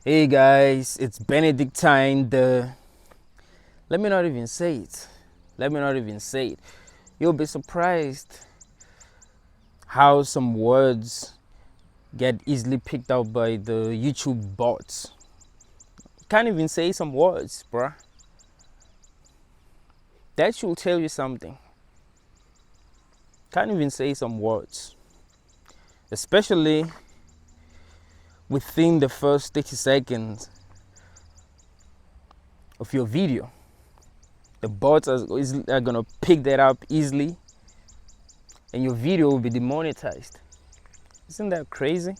Hey guys, it's Benedictine. Let me not even say it. You'll be surprised how some words get easily picked out by the YouTube bots. Can't even say some words, bruh. That should tell you something. Can't even say some words. Especially within the first 30 seconds of your video. The bots are going to pick that up easily and your video will be demonetized. Isn't that crazy?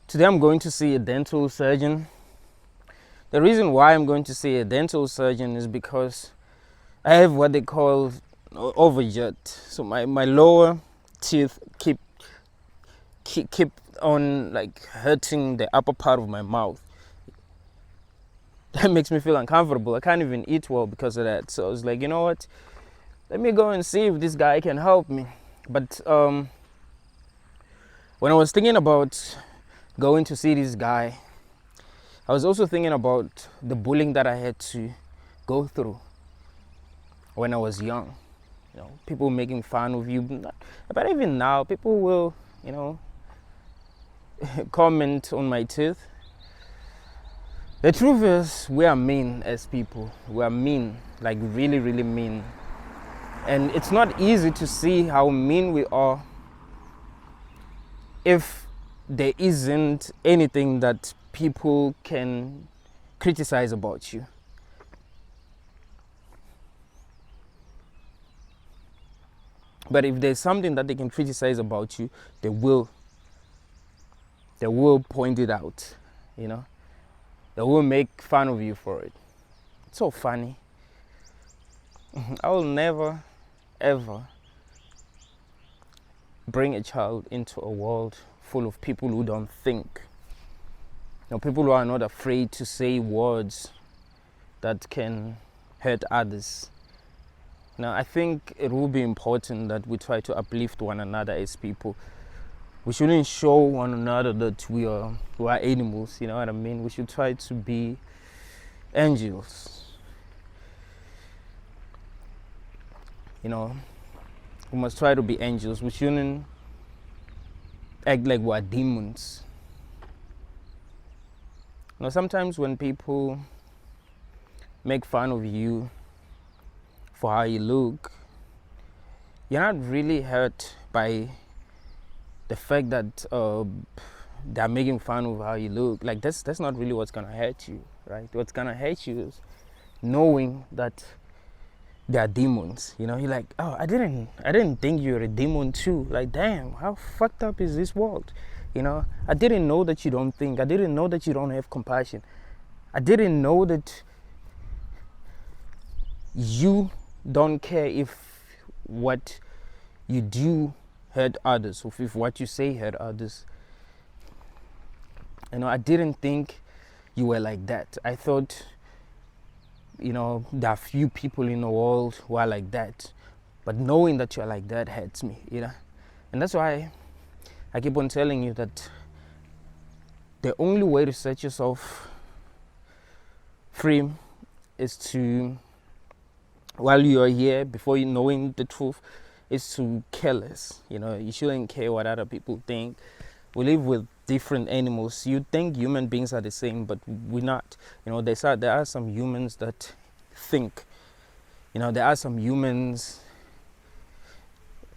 Today I'm going to see a dental surgeon. The reason why I'm going to see a dental surgeon is because I have what they call overjet. So my lower teeth keep on like hurting the upper part of my mouth. That makes me feel uncomfortable. I can't even eat well because of that. So I was like, you know what? Let me go and see if this guy can help me. But when I was thinking about going to see this guy, I was also thinking about the bullying that I had to go through when I was young. You know, people making fun of you. But even now, people will, comment on my teeth. The truth is, we are mean as people. We are mean, like really, really mean. And it's not easy to see how mean we are if there isn't anything that people can criticize about you. But if there's something that they can criticize about you, they will point it out, They will make fun of you for it. It's so funny. I will never, ever bring a child into a world full of people who don't think. People who are not afraid to say words that can hurt others. Now, I think it will be important that we try to uplift one another as people. We shouldn't show one another that we are animals, you know what I mean? We should try to be angels. We must try to be angels. We shouldn't act like we're demons. Sometimes when people make fun of you for how you look, you're not really hurt by the fact that they're making fun of how you look. Like that's not really what's gonna hurt you, right? What's gonna hurt you is knowing that they are demons. You're like, oh, I didn't think you were a demon too. Like, damn, how fucked up is this world? I didn't know that you don't think. I didn't know that you don't have compassion. I didn't know that you don't care if what you do hurt others, or if what you say hurt others. I didn't think you were like that. I thought, there are few people in the world who are like that. But knowing that you're like that hurts me, And that's why I keep on telling you that the only way to set yourself free is to, while you are here, before you knowing the truth, is to care less. You shouldn't care what other people think. We live with different animals. You think human beings are the same, but we're not. There are some humans that think. There are some humans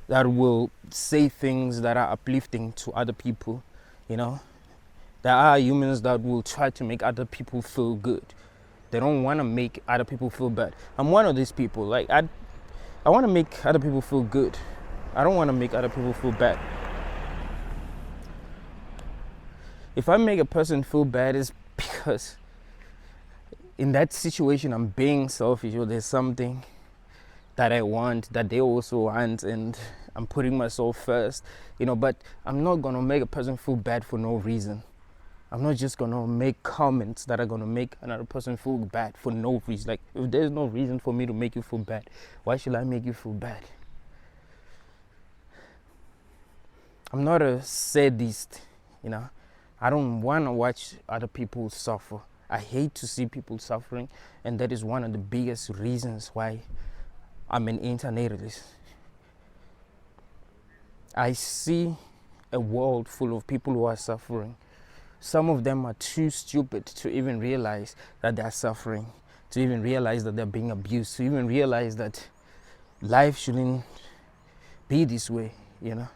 that will say things that are uplifting to other people. There are humans that will try to make other people feel good. They don't want to make other people feel bad. I'm one of these people. Like, I want to make other people feel good. I don't want to make other people feel bad. If I make a person feel bad, it's because in that situation I'm being selfish, or there's something that I want that they also want, and I'm putting myself first. But I'm not going to make a person feel bad for no reason. I'm not just going to make comments that are going to make another person feel bad for no reason. Like, if there's no reason for me to make you feel bad, why should I make you feel bad? I'm not a sadist, you know. I don't want to watch other people suffer. I hate to see people suffering, and that is one of the biggest reasons why I'm an internationalist. I see a world full of people who are suffering. Some of them are too stupid to even realize that they're suffering, to even realize that they're being abused, to even realize that life shouldn't be this way, you know.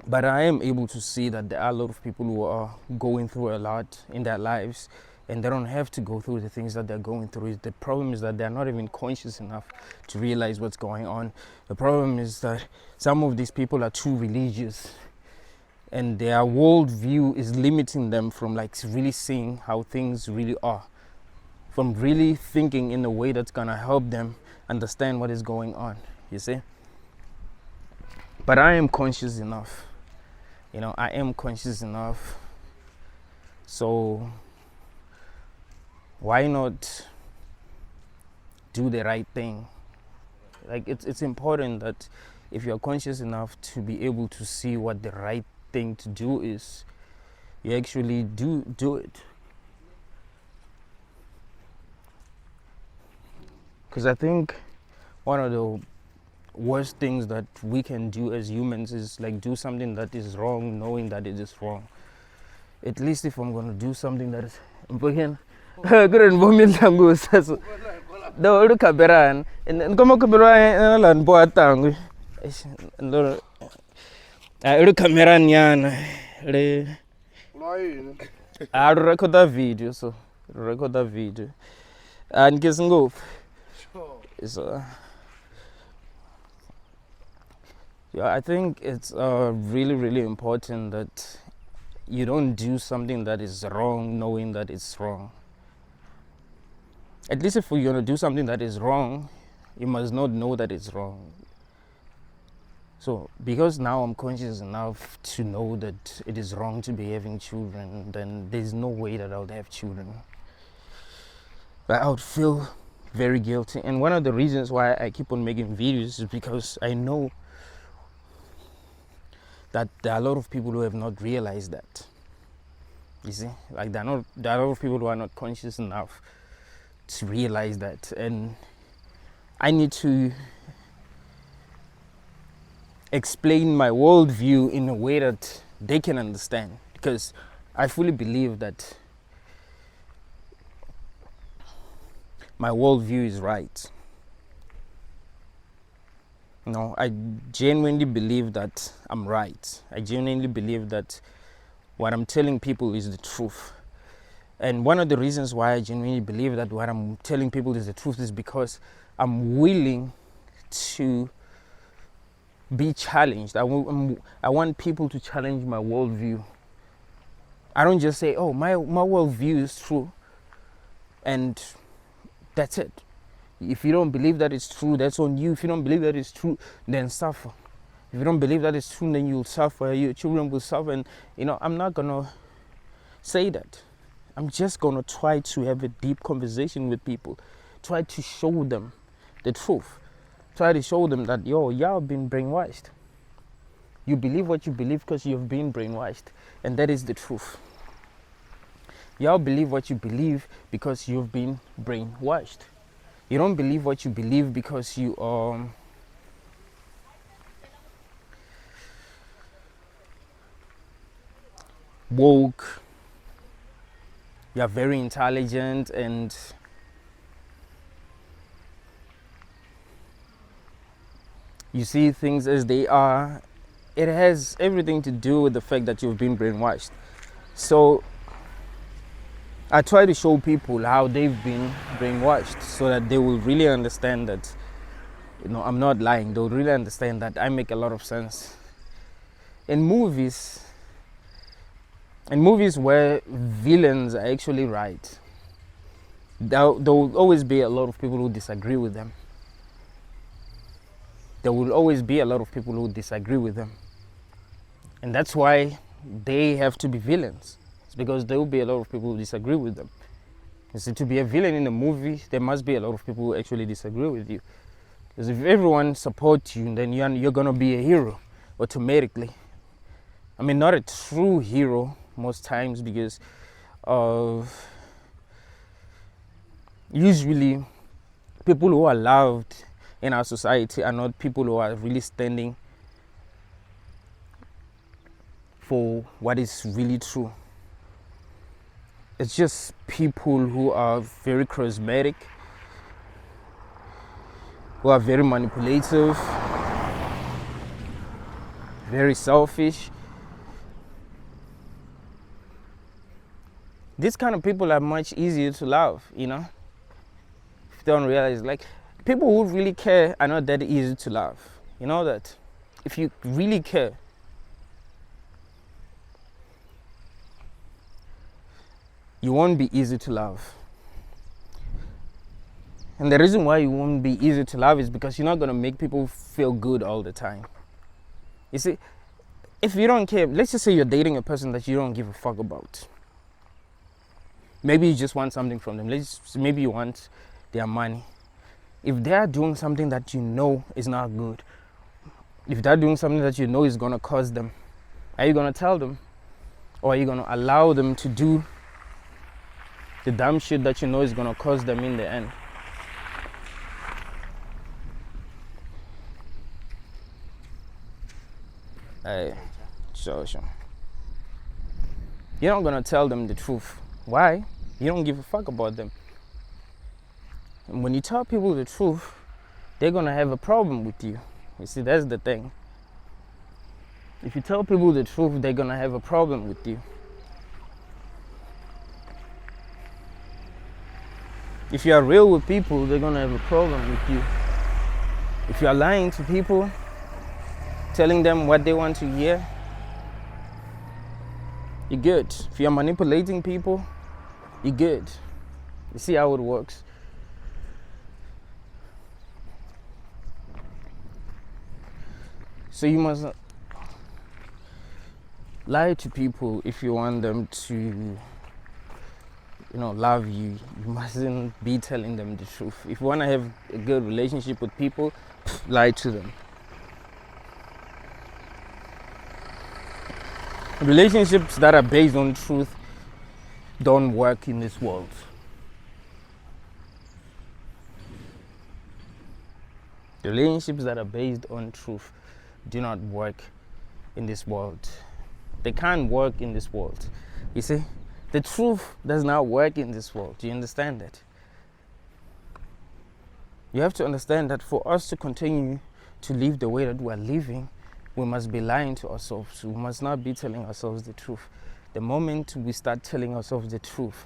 But I am able to see that there are a lot of people who are going through a lot in their lives, and they don't have to go through the things that they're going through. The problem is that they're not even conscious enough to realize what's going on. The problem is that some of these people are too religious, and their worldview is limiting them from like really seeing how things really are, from really thinking in a way that's gonna help them understand what is going on, you see. But I am conscious enough, you know, I am conscious enough, so why not do the right thing? Like it's important that if you're conscious enough to be able to see what the right thing to do is, you actually do it. Because I think one of the worst things that we can do as humans is like do something that is wrong knowing that it is wrong. At least if I'm gonna do something that is important, no, look at Beran and come up and boatangu. I camera nyan. I record that video, so record that video. And guess go. So yeah, I think it's really, really important that you don't do something that is wrong knowing that it's wrong. At least if you're gonna do something that is wrong, you must not know that it's wrong. So because now I'm conscious enough to know that it is wrong to be having children, then there's no way that I would have children. But I would feel very guilty. And one of the reasons why I keep on making videos is because I know that there are a lot of people who have not realized that. You see, like there are a lot of people who are not conscious enough to realize that, and I need to explain my worldview in a way that they can understand, because I fully believe that my worldview is right. No, I genuinely believe that I'm right. I genuinely believe that what I'm telling people is the truth. And one of the reasons why I genuinely believe that what I'm telling people is the truth is because I'm willing to be challenged. I want people to challenge my worldview. I don't just say, oh, my worldview is true, and that's it. If you don't believe that it's true, that's on you. If you don't believe that it's true, then suffer. If you don't believe that it's true, then you'll suffer. Your children will suffer. And, you know, I'm not going to say that. I'm just going to try to have a deep conversation with people. Try to show them the truth. Try to show them that, y'all have been brainwashed. You believe what you believe because you've been brainwashed. And that is the truth. Y'all believe what you believe because you've been brainwashed. You don't believe what you believe because you are woke, you're very intelligent, and you see things as they are. It has everything to do with the fact that you've been brainwashed. So I try to show people how they've been brainwashed so that they will really understand that, you know, I'm not lying. They'll really understand that I make a lot of sense. In movies where villains are actually right, there will always be a lot of people who disagree with them. There will always be a lot of people who disagree with them. And that's why they have to be villains. It's because there will be a lot of people who disagree with them. You see, to be a villain in a movie, there must be a lot of people who actually disagree with you. Because if everyone supports you, then you're going to be a hero. automatically. I mean, not a true hero most times, because usually people who are loved in our society are not people who are really standing for what is really true. It's just people who are very charismatic, who are very manipulative, very selfish. These kind of people are much easier to love, you know? If you don't realize, like, people who really care are not that easy to love. You know that? If you really care, you won't be easy to love. And the reason why you won't be easy to love is because you're not going to make people feel good all the time. You see, if you don't care, let's just say you're dating a person that you don't give a fuck about. Maybe you just want something from them. Maybe you want their money. If they're doing something that you know is not good, if they're doing something that you know is going to cause them, are you going to tell them? Or are you going to allow them to do the dumb shit that you know is going to cause them in the end? Sure. You're not going to tell them the truth. Why? You don't give a fuck about them. And when you tell people the truth, they're going to have a problem with you. You see, that's the thing. If you tell people the truth, they're going to have a problem with you. If you are real with people, they're going to have a problem with you. If you are lying to people, telling them what they want to hear, you're good. If you're manipulating people, you're good. You see how it works? So you must not lie to people if you want them to, love you. You mustn't be telling them the truth. If you want to have a good relationship with people, lie to them. Relationships that are based on truth don't work in this world. Relationships that are based on truth do not work in this world. They can't work in this world. You see, the truth does not work in this world. Do you understand that? You have to understand that for us to continue to live the way that we're living, we must be lying to ourselves. We must not be telling ourselves the truth. The moment we start telling ourselves the truth,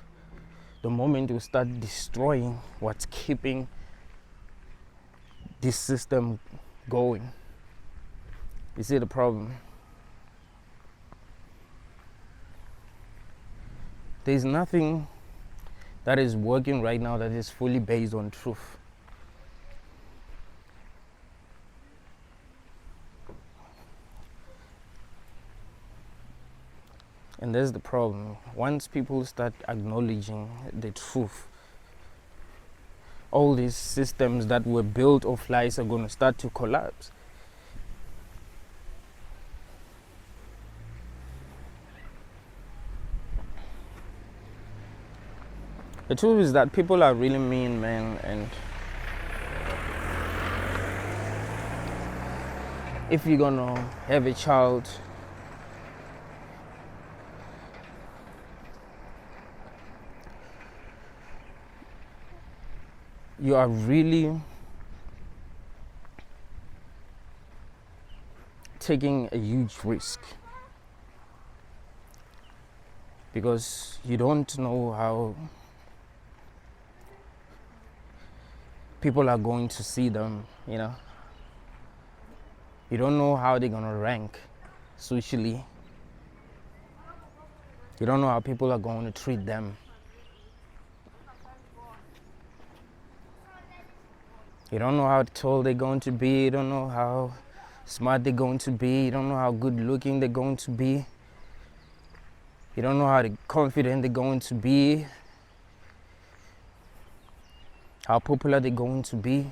the moment we start destroying what's keeping this system going. You see the problem? There's nothing that is working right now that is fully based on truth. And there's the problem. Once people start acknowledging the truth, all these systems that were built of lies are going to start to collapse. The truth is that people are really mean, man, and if you're gonna have a child, you are really taking a huge risk, because you don't know how people are going to see them, You don't know how they're going to rank socially. You don't know how people are going to treat them. You don't know how tall they're going to be. You don't know how smart they're going to be. You don't know how good looking they're going to be. You don't know how confident they're going to be. How popular they're going to be.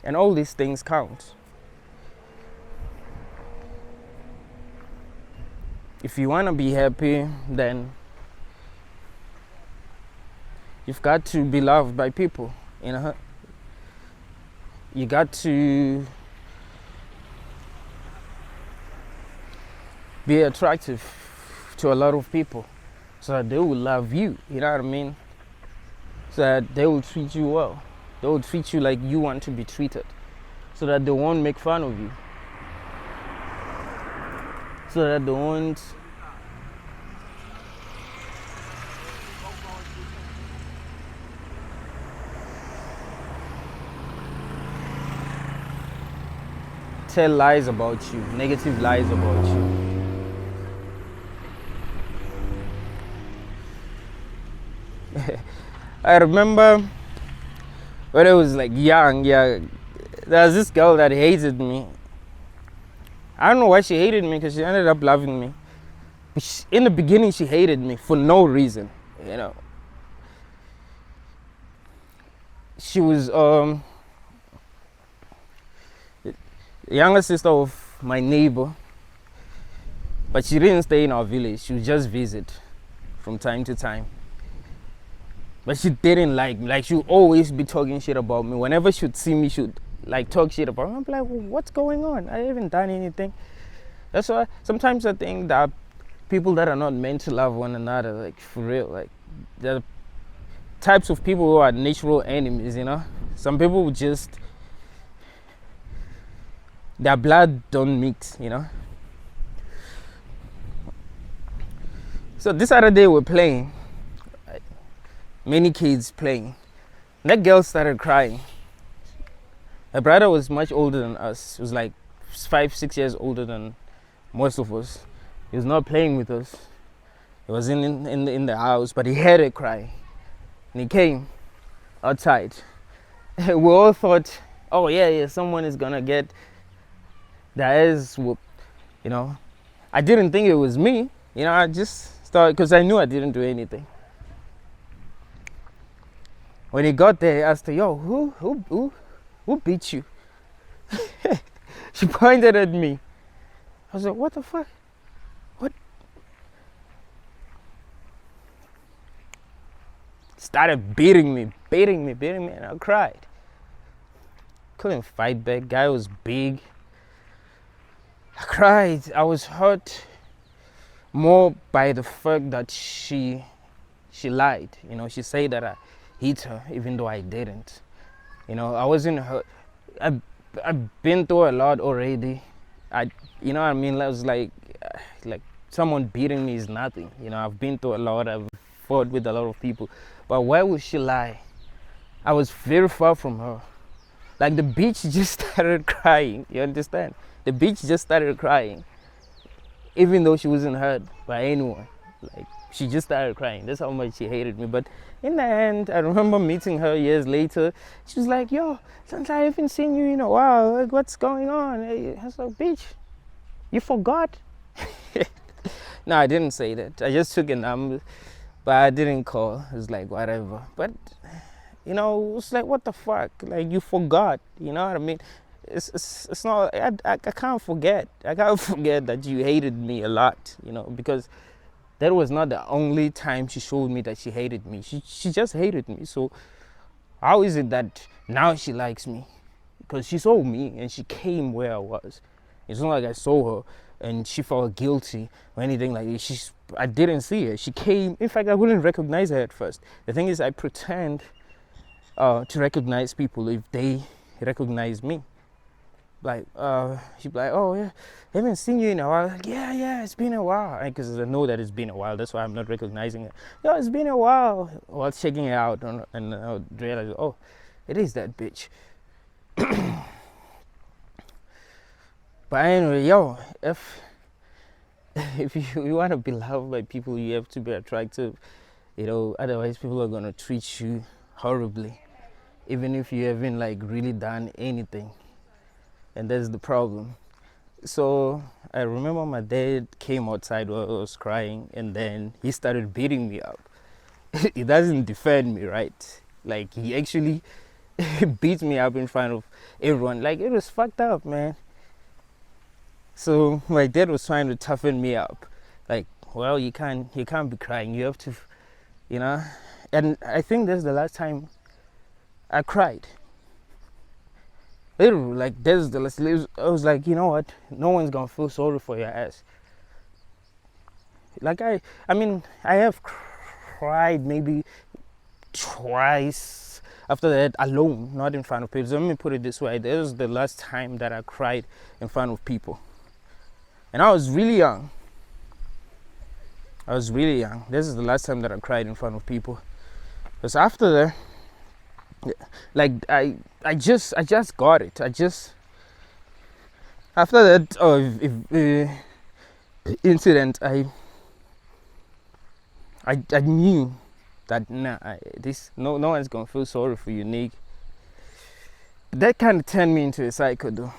And all these things count. if you want to be happy, then you've got to be loved by people, you know. You got to be attractive to a lot of people so that they will love you, you know what I mean? So that they will treat you well. They will treat you like you want to be treated, so that they won't make fun of you, so that they won't tell lies about you, negative lies about you. I remember when I was like young, there was this girl that hated me. I don't know why she hated me, because she ended up loving me. But in the beginning, she hated me for no reason, you know. She was the younger sister of my neighbor, but she didn't stay in our village. She would just visit from time to time. But she didn't like me. Like, she would always be talking shit about me. Whenever she would see me, she would like talk shit about me. I'm like, well, what's going on? I haven't done anything. That's why sometimes I think that people that are not meant to love one another, like, for real, like, they're types of people who are natural enemies, you know. Some people would just, their blood don't mix, you know. So this other day we're playing, many kids playing. That girl started crying. Her brother was much older than us. He was like 5-6 years older than most of us. He was not playing with us. He was in the house, but he heard her cry. And he came outside. We all thought, oh yeah, someone is gonna get their ass whooped, you know. I didn't think it was me, you know. I just started, because I knew I didn't do anything. When he got there, he asked her, yo, who beat you? She pointed at me. I was like, what the fuck? What? Started beating me, and I cried. Couldn't fight back. Guy was big. I cried. I was hurt more by the fact that she lied. You know, she said that I hit her, even though I didn't. You know, I wasn't hurt. I've been through a lot already. You know what I mean? I was like someone beating me is nothing. You know, I've been through a lot. I've fought with a lot of people. But why would she lie? I was very far from her. Like, the bitch just started crying. You understand? The bitch just started crying, even though she wasn't hurt by anyone. Like, she just started crying. That's how much she hated me. But in the end, I remember meeting her years later. She was like, yo, since I haven't seen you in a while, like, what's going on? I was like, bitch, you forgot? No, I didn't say that. I just took a number, but I didn't call. It was like, whatever. But, you know, it's like, what the fuck? Like, you forgot. You know what I mean? It's not, I can't forget. I can't forget that you hated me a lot, you know, because that was not the only time she showed me that she hated me. She just hated me. So how is it that now she likes me? Because she saw me and she came where I was. It's not like I saw her and she felt guilty or anything like that. I didn't see her. She came. In fact, I wouldn't recognize her at first. The thing is, I pretend to recognize people if they recognize me. Like, she'd be like, oh yeah, I haven't seen you in a while. Like, yeah, it's been a while. Because I know that it's been a while. That's why I'm not recognizing it. Yo, it's been a while. While checking it out, and I would realize, oh, it is that bitch. But anyway, yo, if you want to be loved by people, you have to be attractive, you know. Otherwise, people are gonna treat you horribly, even if you haven't like really done anything. And that's the problem. So I remember my dad came outside while I was crying, and then he started beating me up. He doesn't defend me, right? Like, he actually beat me up in front of everyone. Like, it was fucked up, man. So my dad was trying to toughen me up. Like, well, you can't be crying. You have to, you know. And I think that's the last time I cried. Literally, like, this is the last. I was like, you know what? No one's gonna feel sorry for your ass. Like I mean, I have cried maybe twice after that alone, not in front of people. So let me put it this way: this was the last time that I cried in front of people, and I was really young. This is the last time that I cried in front of people. Because after that, like I just got it. After that incident, I knew that no one's gonna feel sorry for you, Nick. That kind of turned me into a psycho, though.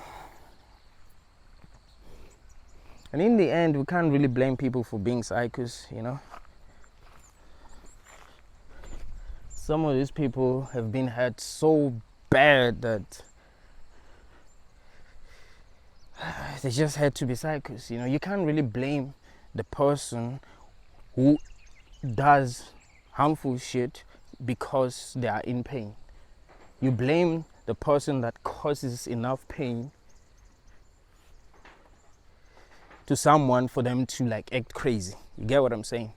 And in the end, we can't really blame people for being psychos, you know. Some of these people have been hurt so bad that they just had to be psychos, you know. You can't really blame the person who does harmful shit because they are in pain. You blame the person that causes enough pain to someone for them to like act crazy. You get what I'm saying?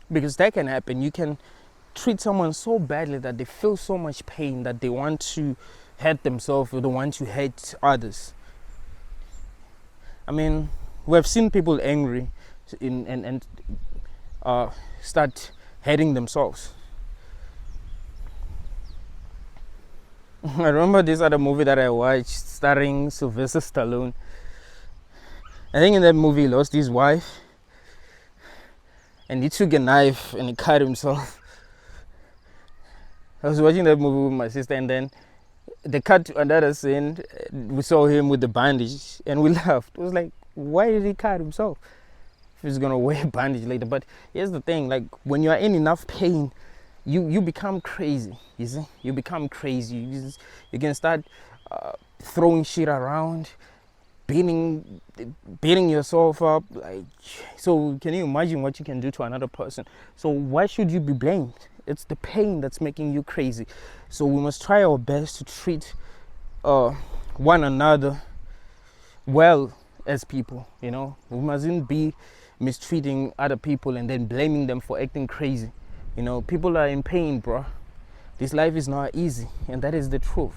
Because that can happen. You can treat someone so badly that they feel so much pain that they want to hurt themselves or they want to hurt others. I mean, we have seen people angry and start hating themselves. I remember this other movie that I watched starring Sylvester Stallone. I think in that movie he lost his wife and he took a knife and he cut himself. I was watching that movie with my sister, and then they cut to another scene. We saw him with the bandage and we laughed. It was like, why did he cut himself if he's gonna wear a bandage later? But here's the thing, like when you are in enough pain, you become crazy. You see, you become crazy. You can start throwing shit around, beating yourself up. Like, so can you imagine what you can do to another person? So why should you be blamed? It's the pain that's making you crazy. So we must try our best to treat one another well as people, you know. We mustn't be mistreating other people and then blaming them for acting crazy. You know, people are in pain, bro. This life is not easy, and that is the truth.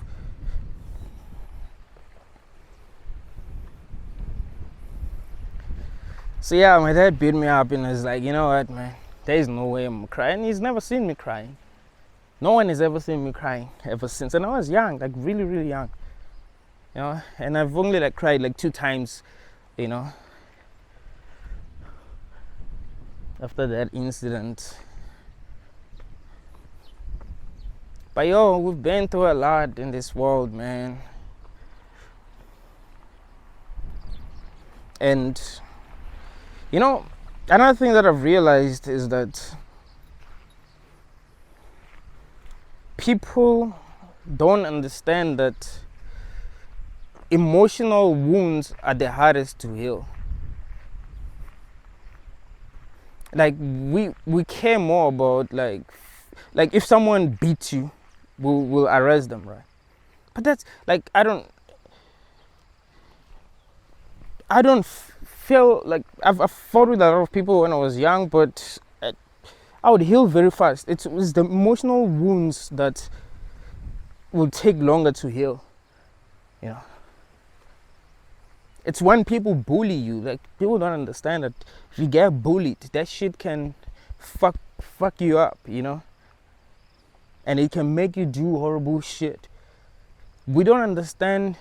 So yeah, my dad beat me up and was like, you know what, man, there is no way I'm crying. He's never seen me crying. No one has ever seen me crying ever since. And I was young, like really, really young. You know, and I've only like cried like 2 times, you know, after that incident. But yo, we've been through a lot in this world, man. And, you know, another thing that I've realized is that people don't understand that emotional wounds are the hardest to heal. Like we care more about like if someone beats you, we'll arrest them, right? But that's like I don't feel like I've fought with a lot of people when I was young, but I would heal very fast. It's the emotional wounds that will take longer to heal, you know. It's when people bully you. Like, people don't understand that if you get bullied, that shit can fuck you up, you know. And it can make you do horrible shit. We don't understand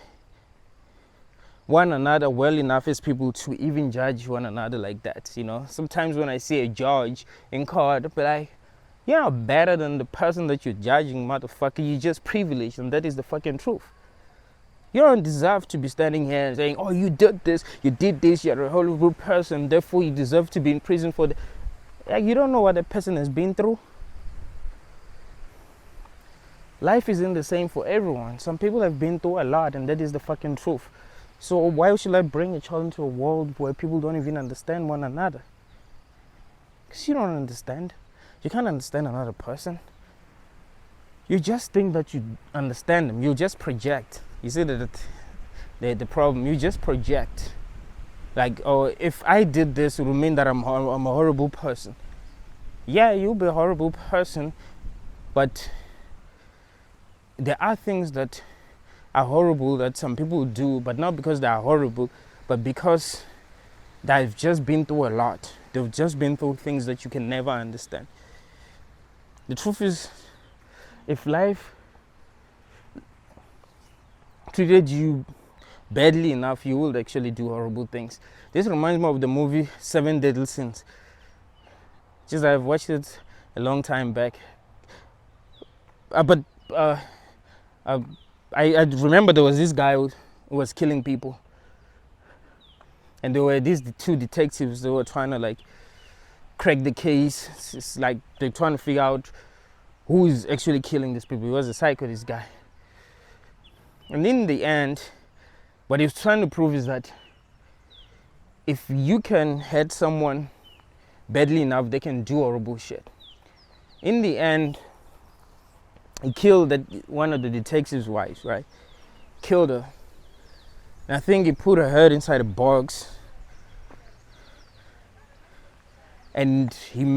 one another well enough as people to even judge one another like that, you know. Sometimes when I see a judge in court, I'll be like, you're not better than the person that you're judging, motherfucker. You're just privileged, and that is the fucking truth. You don't deserve to be standing here and saying, oh, you did this, you're a horrible person, therefore you deserve to be in prison for Like, you don't know what that person has been through. Life isn't the same for everyone. Some people have been through a lot, and that is the fucking truth. So why should I bring a child into a world where people don't even understand one another? Because you don't understand. You can't understand another person. You just think that you understand them. You just project. You see the problem. You just project. Like, oh, if I did this, it would mean that I'm a horrible person. Yeah, you'll be a horrible person, but there are things that are horrible that some people do, but not because they are horrible, but because they've just been through a lot. They've just been through things that you can never understand. The truth is, if life treated you badly enough, you will actually do horrible things. This reminds me of the movie 7 Deadly Sins. Just I've watched it a long time back. But I remember there was this guy who was killing people. And there were these 2 detectives that were trying to like crack the case. It's like they're trying to figure out who is actually killing these people. He was a psycho, this guy. And in the end, what he was trying to prove is that if you can hurt someone badly enough, they can do horrible shit. In the end, he killed one of the detective's wives, right? Killed her. And I think he put her head inside a box. And he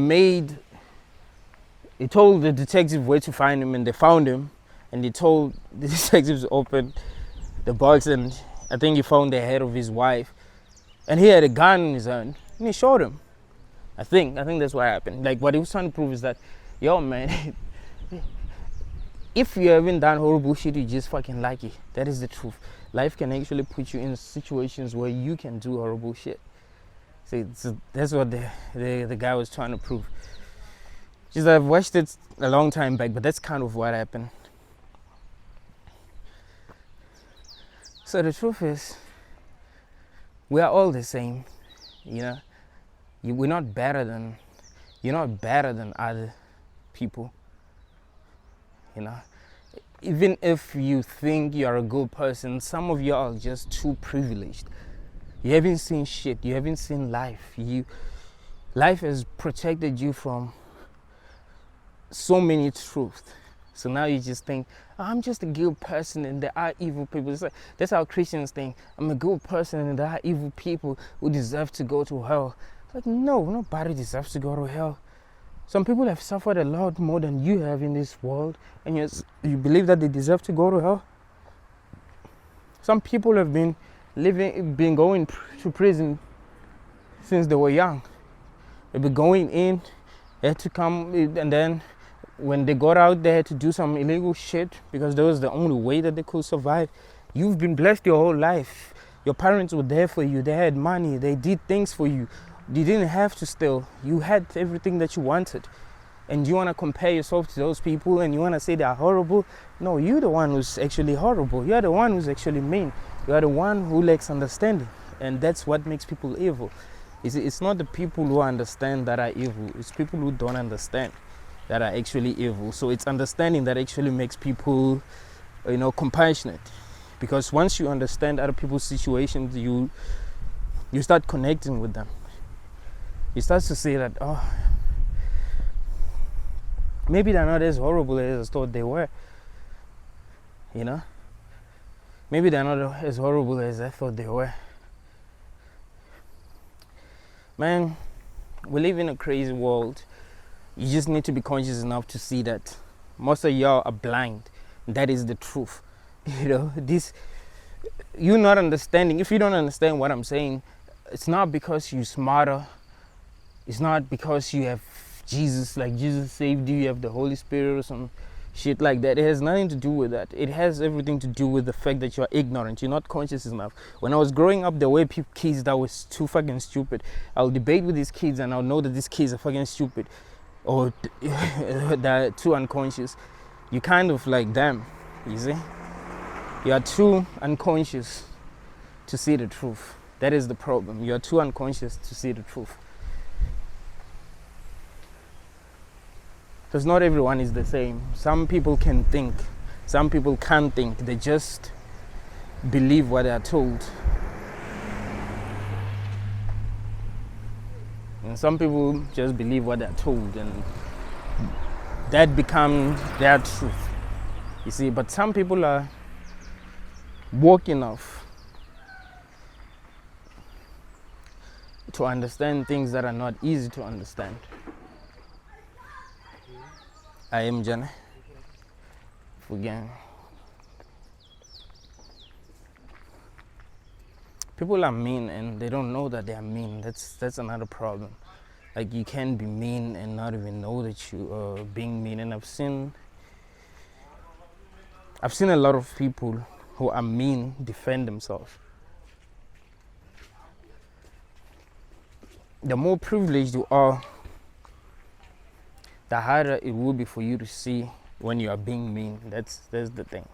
told the detective where to find him, and they found him. And he told the detectives to open the box, and I think he found the head of his wife. And he had a gun in his hand, and he shot him. I think that's what happened. Like, what he was trying to prove is that, yo, man, if you haven't done horrible shit, you just fucking like it. That is the truth. Life can actually put you in situations where you can do horrible shit. See, so that's what the guy was trying to prove. Just I've watched it a long time back, but that's kind of what happened. So the truth is, we are all the same, you know. You're not better than other people, you know. Even if you think you're a good person, some of you are just too privileged. You haven't seen shit. You haven't seen life. Life has protected you from so many truths. So now you just think, oh, I'm just a good person and there are evil people. Like, that's how Christians think. I'm a good person and there are evil people who deserve to go to hell. Like, no, nobody deserves to go to hell. Some people have suffered a lot more than you have in this world, and you believe that they deserve to go to hell. Some people have been going to prison since they were young. They've been going in, they had to come, and then when they got out, they had to do some illegal shit because that was the only way that they could survive. You've been blessed your whole life. Your parents were there for you. They had money. They did things for you. You didn't have to steal. You had everything that you wanted. And you want to compare yourself to those people and you want to say they are horrible? No, you're the one who's actually horrible. You're the one who's actually mean. You're the one who lacks understanding. And that's what makes people evil. It's not the people who understand that are evil. It's people who don't understand that are actually evil. So it's understanding that actually makes people, compassionate. Because once you understand other people's situations, you start connecting with them. You start to say that, oh, maybe they're not as horrible as I thought they were. You know? Maybe they're not as horrible as I thought they were. Man, we live in a crazy world. You just need to be conscious enough to see that most of y'all are blind. That is the truth. You're not understanding. If you don't understand what I'm saying, it's not because you're smarter. It's not because you have Jesus, like Jesus saved you, you have the Holy Spirit or some shit like that. It has nothing to do with that. It has everything to do with the fact that you're ignorant. You're not conscious enough. When I was growing up, there were kids that was too fucking stupid. I'll debate with these kids and I'll know that these kids are fucking stupid or they're too unconscious. You kind of like them, you see? You are too unconscious to see the truth. That is the problem. You are too unconscious to see the truth. Because not everyone is the same. Some people can think. Some people can't think. They just believe what they are told. And some people just believe what they're told, and that becomes their truth. You see, but some people are woke enough to understand things that are not easy to understand. I am Jenny. Again. People are mean and they don't know that they are mean. That's another problem. Like, you can be mean and not even know that you are being mean. And I've seen a lot of people who are mean defend themselves. The more privileged you are, the harder it will be for you to see when you are being mean. That's the thing.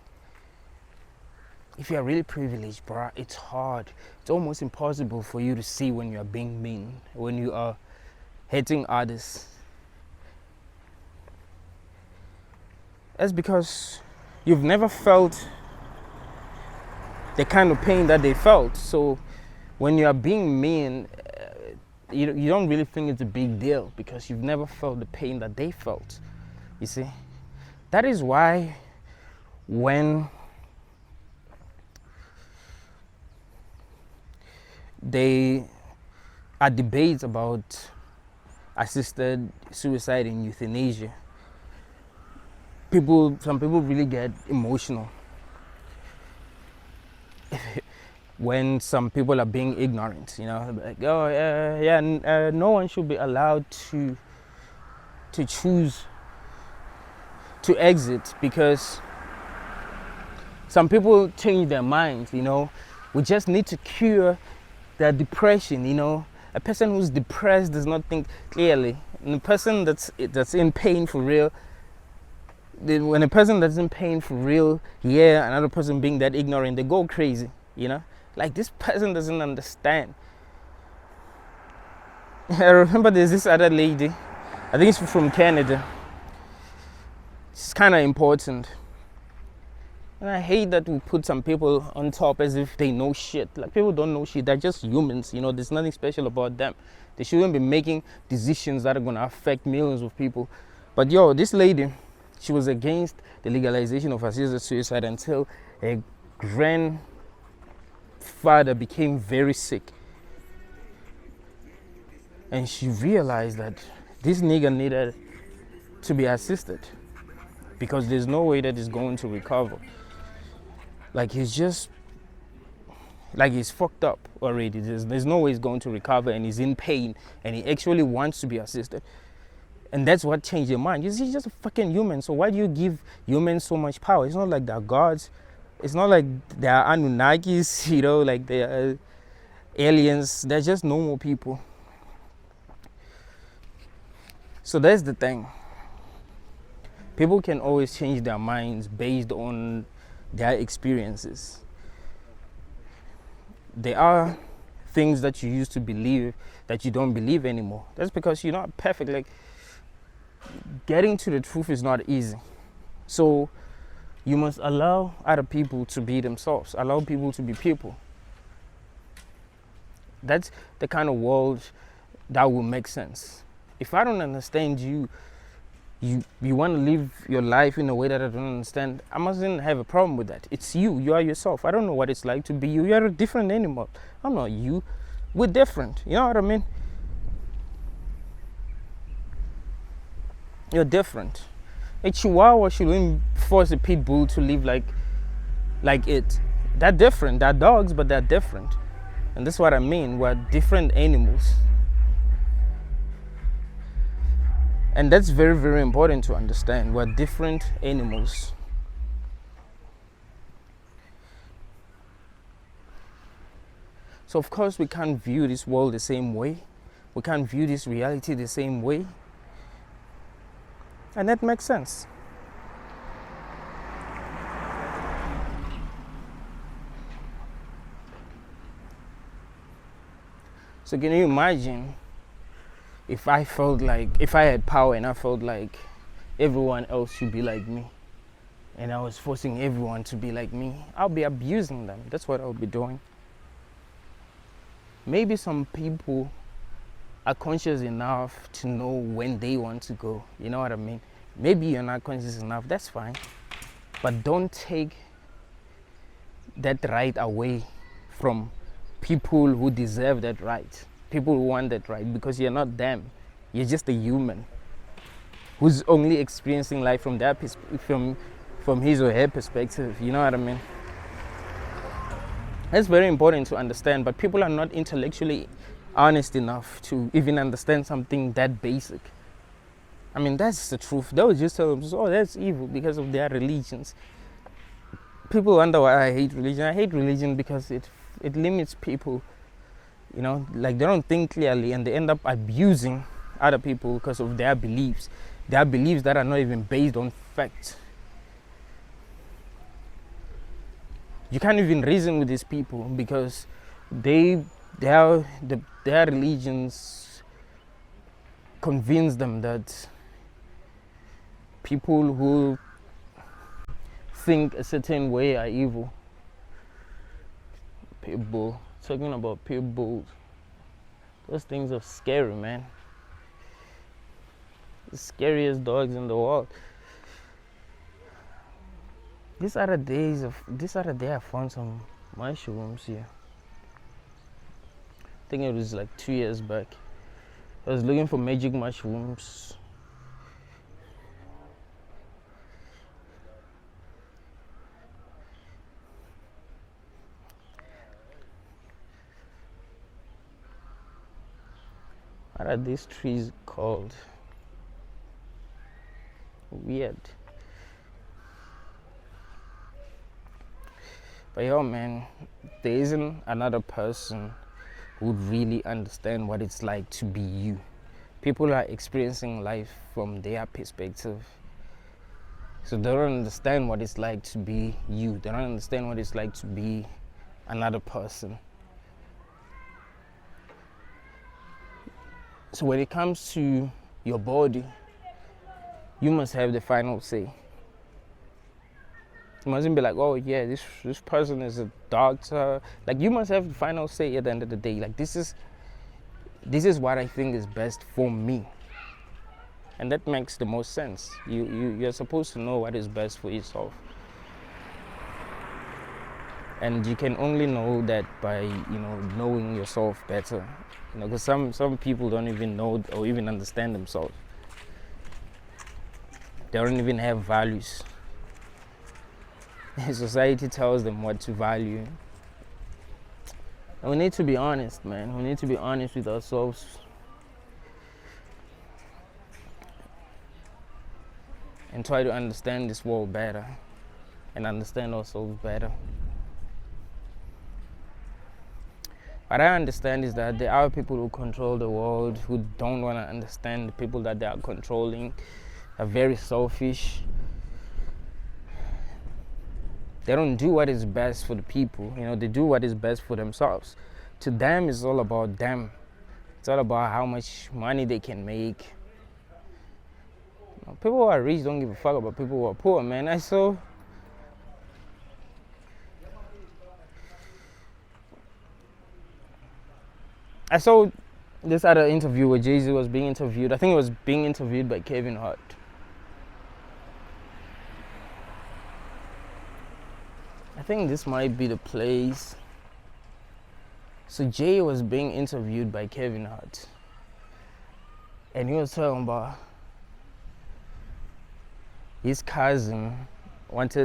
If you are really privileged, bruh, it's hard. It's almost impossible for you to see when you are being mean, when you are hating others. That's because you've never felt the kind of pain that they felt. So when you are being mean, you don't really think it's a big deal because you've never felt the pain that they felt. You see? That is why when there are debates about assisted suicide and euthanasia, some people really get emotional when some people are being ignorant, like, oh, no one should be allowed to choose to exit because some people change their minds. We just need to cure their depression. A person who's depressed does not think clearly, and a person that's in pain for real, when a person that's in pain for real hear another person being that ignorant, they go crazy. Like, this person doesn't understand. I remember there's this other lady, I think it's from Canada. It's kind of important. And I hate that we put some people on top as if they know shit. Like, people don't know shit. They're just humans. There's nothing special about them. They shouldn't be making decisions that are going to affect millions of people. But this lady, she was against the legalization of assisted suicide until her grandfather became very sick. And she realized that this nigga needed to be assisted because there's no way that he's going to recover. Like, he's fucked up already. There's no way he's going to recover, and he's in pain, and he actually wants to be assisted. And that's what changed your mind. He's just a fucking human. So why do you give humans so much power? It's not like they're gods. It's not like they're Anunnakis, like they're aliens. They're just normal people. So that's the thing. People can always change their minds based on their experiences. There are things that you used to believe that you don't believe anymore. That's because you're not perfect. Like, getting to the truth is not easy. So you must allow other people to be themselves. Allow people to be people. That's the kind of world that will make sense. If I don't understand you want to live your life in a way that I don't understand, I mustn't have a problem with that. It's you. You are yourself. I don't know what it's like to be you. You're a different animal. I'm not you. We're different. You know what I mean? You're different. A Chihuahua shouldn't force a pit bull to live like it. They're different. They're dogs, but they're different. And that's what I mean. We're different animals. And that's very, very important to understand. We're different animals. So of course we can't view this world the same way. We can't view this reality the same way. And that makes sense. So can you imagine if I had power and I felt like everyone else should be like me? and I was forcing everyone to be like me, I'll be abusing them. That's what I'll be doing. Maybe some people are conscious enough to know when they want to go. You know what I mean? Maybe you're not conscious enough, that's fine. But don't take that right away from people who deserve that right, people who want that right, because you're not them. You're just a human who's only experiencing life from their from his or her perspective. You know what I mean? That's very important to understand, but people are not intellectually honest enough to even understand something that basic. I mean, that's the truth. They would just tell them, oh, that's evil because of their religions. People wonder why I hate religion. I hate religion because it limits people. You know, like they don't think clearly and they end up abusing other people because of their beliefs that are not even based on facts. You can't even reason with these people because their religions convince them that people who think a certain way are evil. People, talking about people, those things are scary, man. The scariest dogs in the world. This other day I found some mushrooms here. I think it was like 2 years back. I was looking for magic mushrooms. What are these trees called? Weird. But yo, man, there isn't another person who would really understand what it's like to be you. People are experiencing life from their perspective. So they don't understand what it's like to be you. They don't understand what it's like to be another person. So when it comes to your body, you must have the final say. You mustn't be like, oh yeah, this person is a doctor. Like, you must have the final say at the end of the day. Like, this is what I think is best for me. And that makes the most sense. You're supposed to know what is best for yourself. And you can only know that by, knowing yourself better. Because some people don't even know or even understand themselves. They don't even have values. Society tells them what to value. And we need to be honest, man. We need to be honest with ourselves. And try to understand this world better. And understand ourselves better. What I understand is that there are people who control the world who don't want to understand the people that they are controlling, are very selfish. They don't do what is best for the people. They do what is best for themselves. To them, it's all about them. It's all about how much money they can make. People who are rich don't give a fuck about people who are poor, man. I saw this other interview where Jay-Z was being interviewed. I think it was being interviewed by Kevin Hart. I think this might be the place. So Jay was being interviewed by Kevin Hart. And he was talking about his cousin was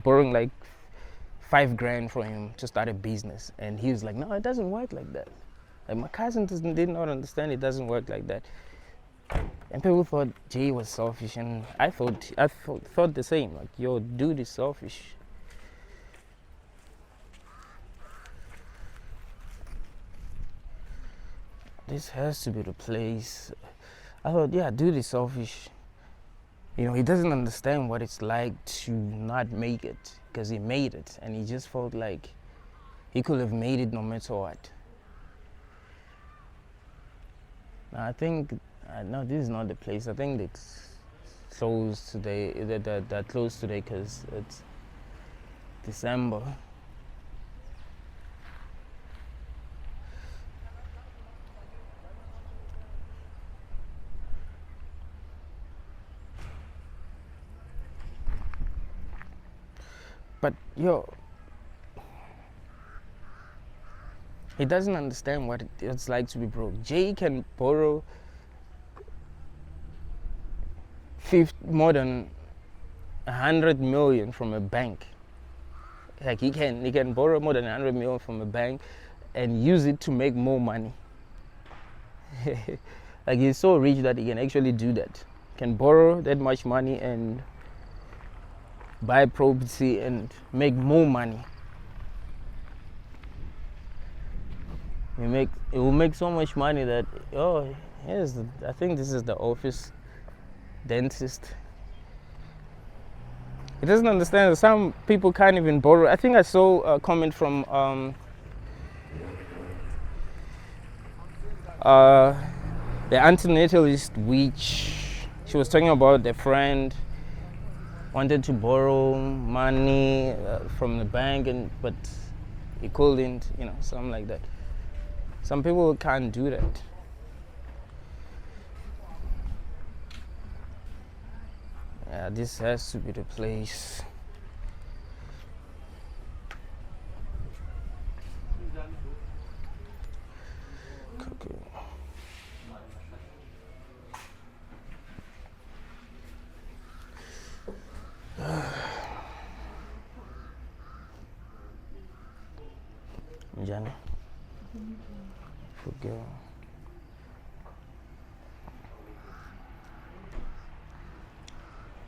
borrowing like $5,000 from him to start a business. And he was like, no, it doesn't work like that. Like, my cousin did not understand it doesn't work like that. And people thought Jay was selfish, and I thought the same. Like, yo, dude is selfish. This has to be the place. I thought, yeah, dude is selfish. He doesn't understand what it's like to not make it, because he made it, and he just felt like he could have made it no matter what. Now, I think, no, this is not the place. I think closed today. They're closed today because it's December. But he doesn't understand what it's like to be broke. Jay can borrow more than 100 million from a bank. Like he can borrow more than 100 million from a bank and use it to make more money. Like he's so rich that he can actually do that. Can borrow that much money and buy property and make more money. It will make so much money that I think this is the office dentist. He doesn't understand that some people can't even borrow. I think I saw a comment from the antinatalist witch. She was talking about the friend wanted to borrow money from the bank, but he couldn't, something like that. Some people can't do that. Yeah, this has to be the place. Okay. Njani? Forgive.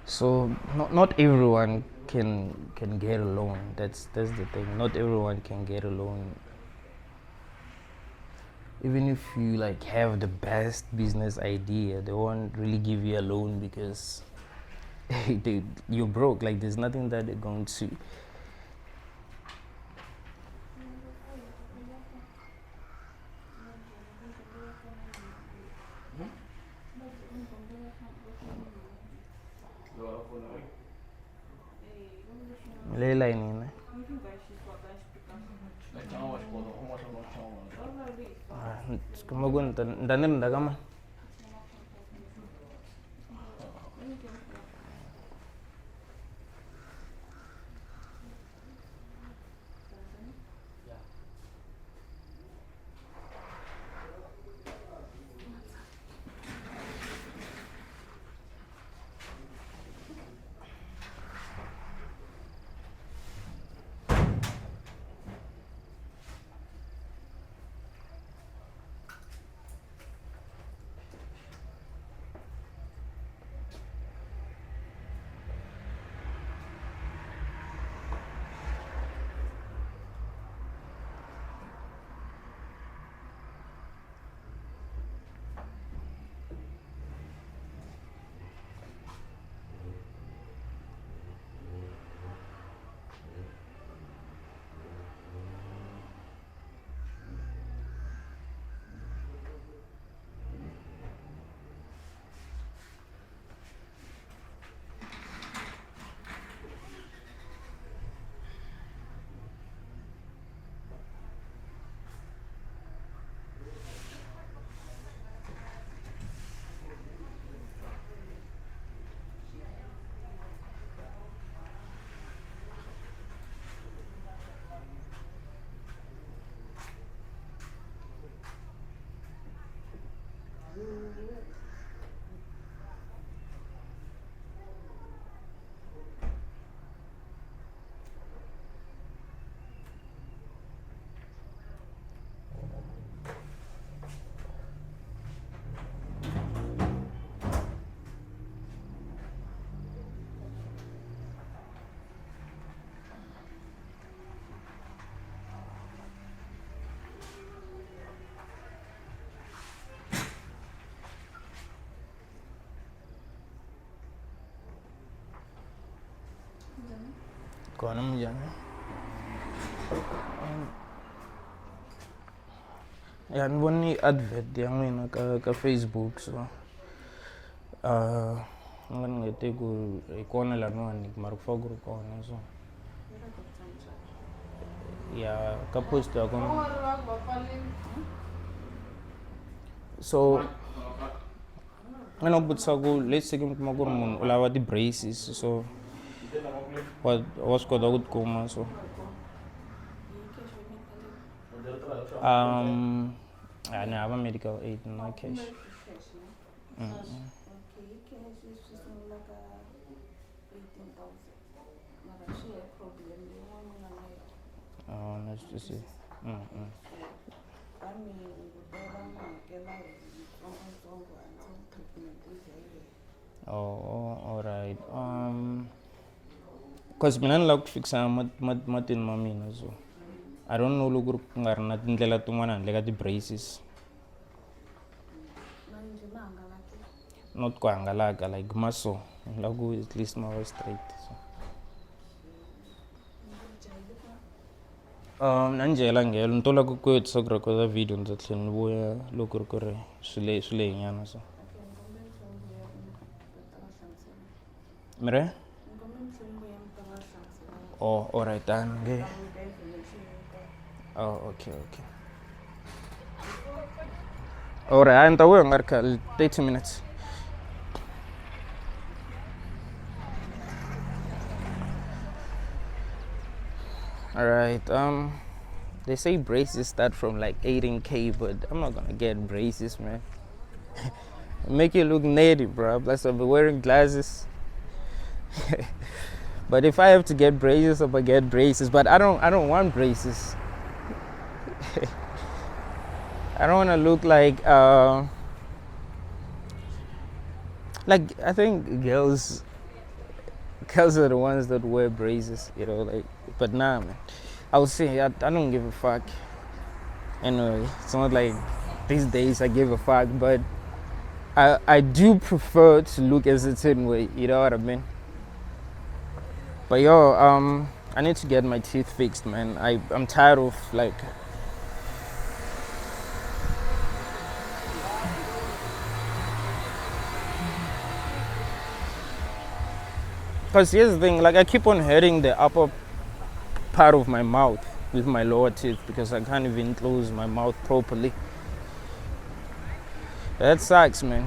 So not everyone can get a loan. That's the thing. Not everyone can get a loan. Even if you have the best business idea, they won't really give you a loan because you're broke. There's nothing that they're going to. Leila ini. Kama gun ndanem ndagama. Kona mjane. Ja, niboni advert ya mina ka Facebook so ngati ku ikona lan'wani mara ku fa ku ri kona so ya ka post ya kona so ana ku vutisa ku let's say mi kuma ku ri munhu u lava ti-braces so wa swi kota ku ti kuma so ni hava medical aid na cash nice to see alright because mina ni lava ku fikisa matini ma mina so I don't know loko ku nga ri na tindlela tin'wana handle ka ti-braces not ku hangalaka like maso ni lava ku at least ma va straight so na njela ngelo ni to lava ku hetisa ku recorda video ndzi tlhela ni vuya loko ri ku ri swi lehinyana so mire alright nge okay alright ni ta vuya nga ri khale 30 minutes alright they say braces start from like 18K but I'm not gonna get braces man make you look nerdy bro plus I'll be wearing glasses but if I have to get braces I'm gonna get braces but I don't want braces I don't want to look like I think girls are the ones that wear braces, you know, like, but nah man, I would say I don't give a fuck. Anyway, it's not like these days I give a fuck, but I do prefer to look a certain way, you know what I mean? But yo, I need to get my teeth fixed, man. I'm tired of like because here's the thing, like I keep on hurting the upper part of my mouth with my lower teeth because I can't even close my mouth properly. That sucks, man.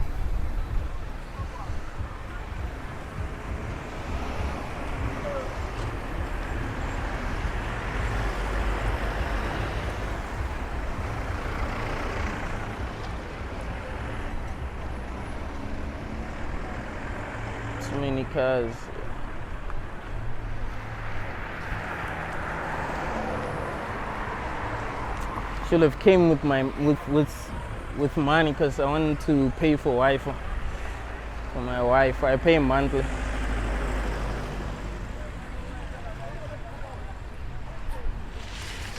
Too many cars. Should have came with my with money because I wanted to pay for Wi-Fi for my wife. I pay monthly.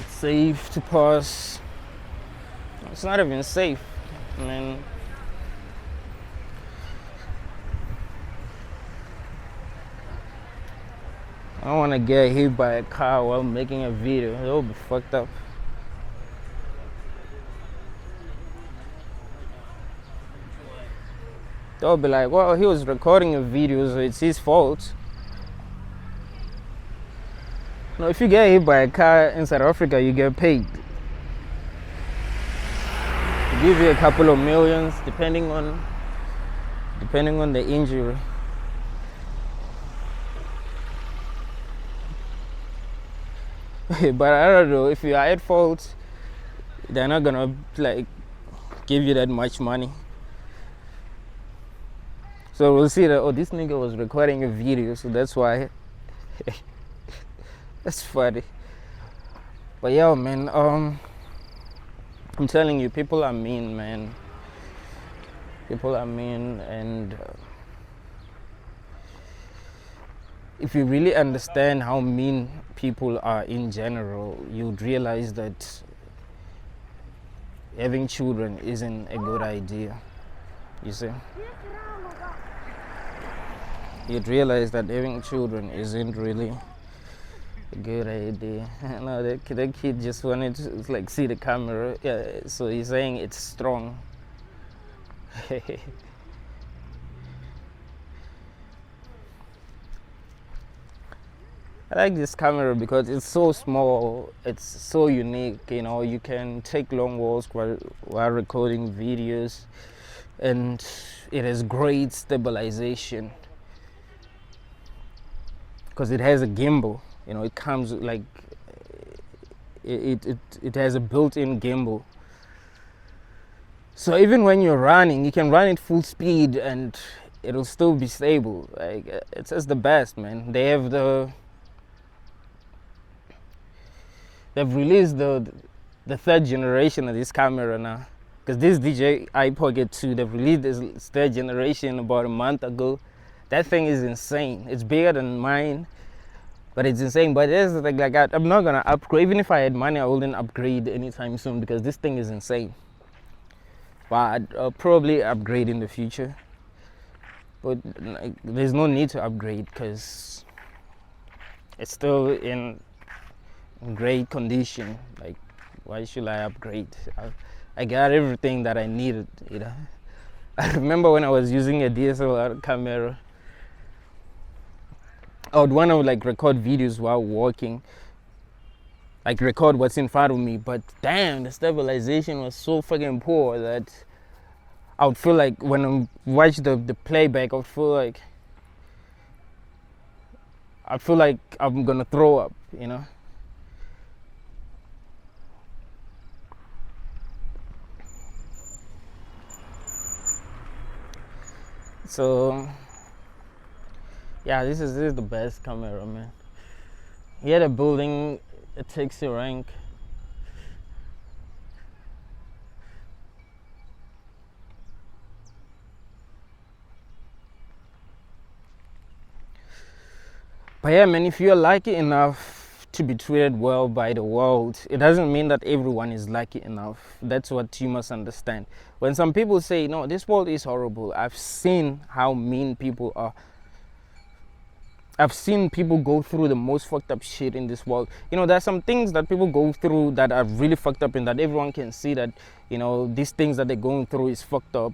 It's safe to pass. It's not even safe, man. I don't want to get hit by a car while making a video. That would be fucked up. They'll be like, well, he was recording a video, so it's his fault. No, if you get hit by a car in South Africa, you get paid. They give you a couple of millions, depending on the injury. But I don't know, if you are at fault, they're not gonna like give you that much money. So we'll see that, oh, this nigga was recording a video, so that's why. That's funny. But yeah, man, I'm telling you, people are mean, man. People are mean, and if you really understand how mean people are in general, you'd realize that having children isn't a good idea, you see? You'd realize that having children isn't really a good idea. No, that kid just wanted to like see the camera. Yeah, so he's saying it's strong. I like this camera because it's so small, it's so unique, you know, you can take long walks while recording videos, and it has great stabilization because it has a gimbal, you know, it comes like, it has a built-in gimbal. So even when you're running, you can run at full speed and it'll still be stable. Like, it's just the best, man. They've released the third generation of this camera now, because this DJI Pocket 2, they've released this third generation about a month ago. That thing is insane. It's bigger than mine, but it's insane. But there's like I'm not gonna upgrade. Even if I had money, I wouldn't upgrade anytime soon because this thing is insane. But I'll probably upgrade in the future. But like, there's no need to upgrade because it's still in great condition. Like, why should I upgrade? I got everything that I needed, you know. I remember when I was using a DSLR camera, I would want to like record videos while walking, like record what's in front of me, but damn, the stabilization was so fucking poor that I would feel like when I watch the playback, I feel like I'm gonna throw up, you know. So yeah, this is the best camera, man. Here the building, it takes a rank. But yeah, man, if you're lucky enough to be treated well by the world, it doesn't mean that everyone is lucky enough. That's what you must understand. When some people say, no, this world is horrible, I've seen how mean people are. I've seen people go through the most fucked up shit in this world. You know, there's some things that people go through that are really fucked up and that everyone can see that, you know, these things that they're going through is fucked up.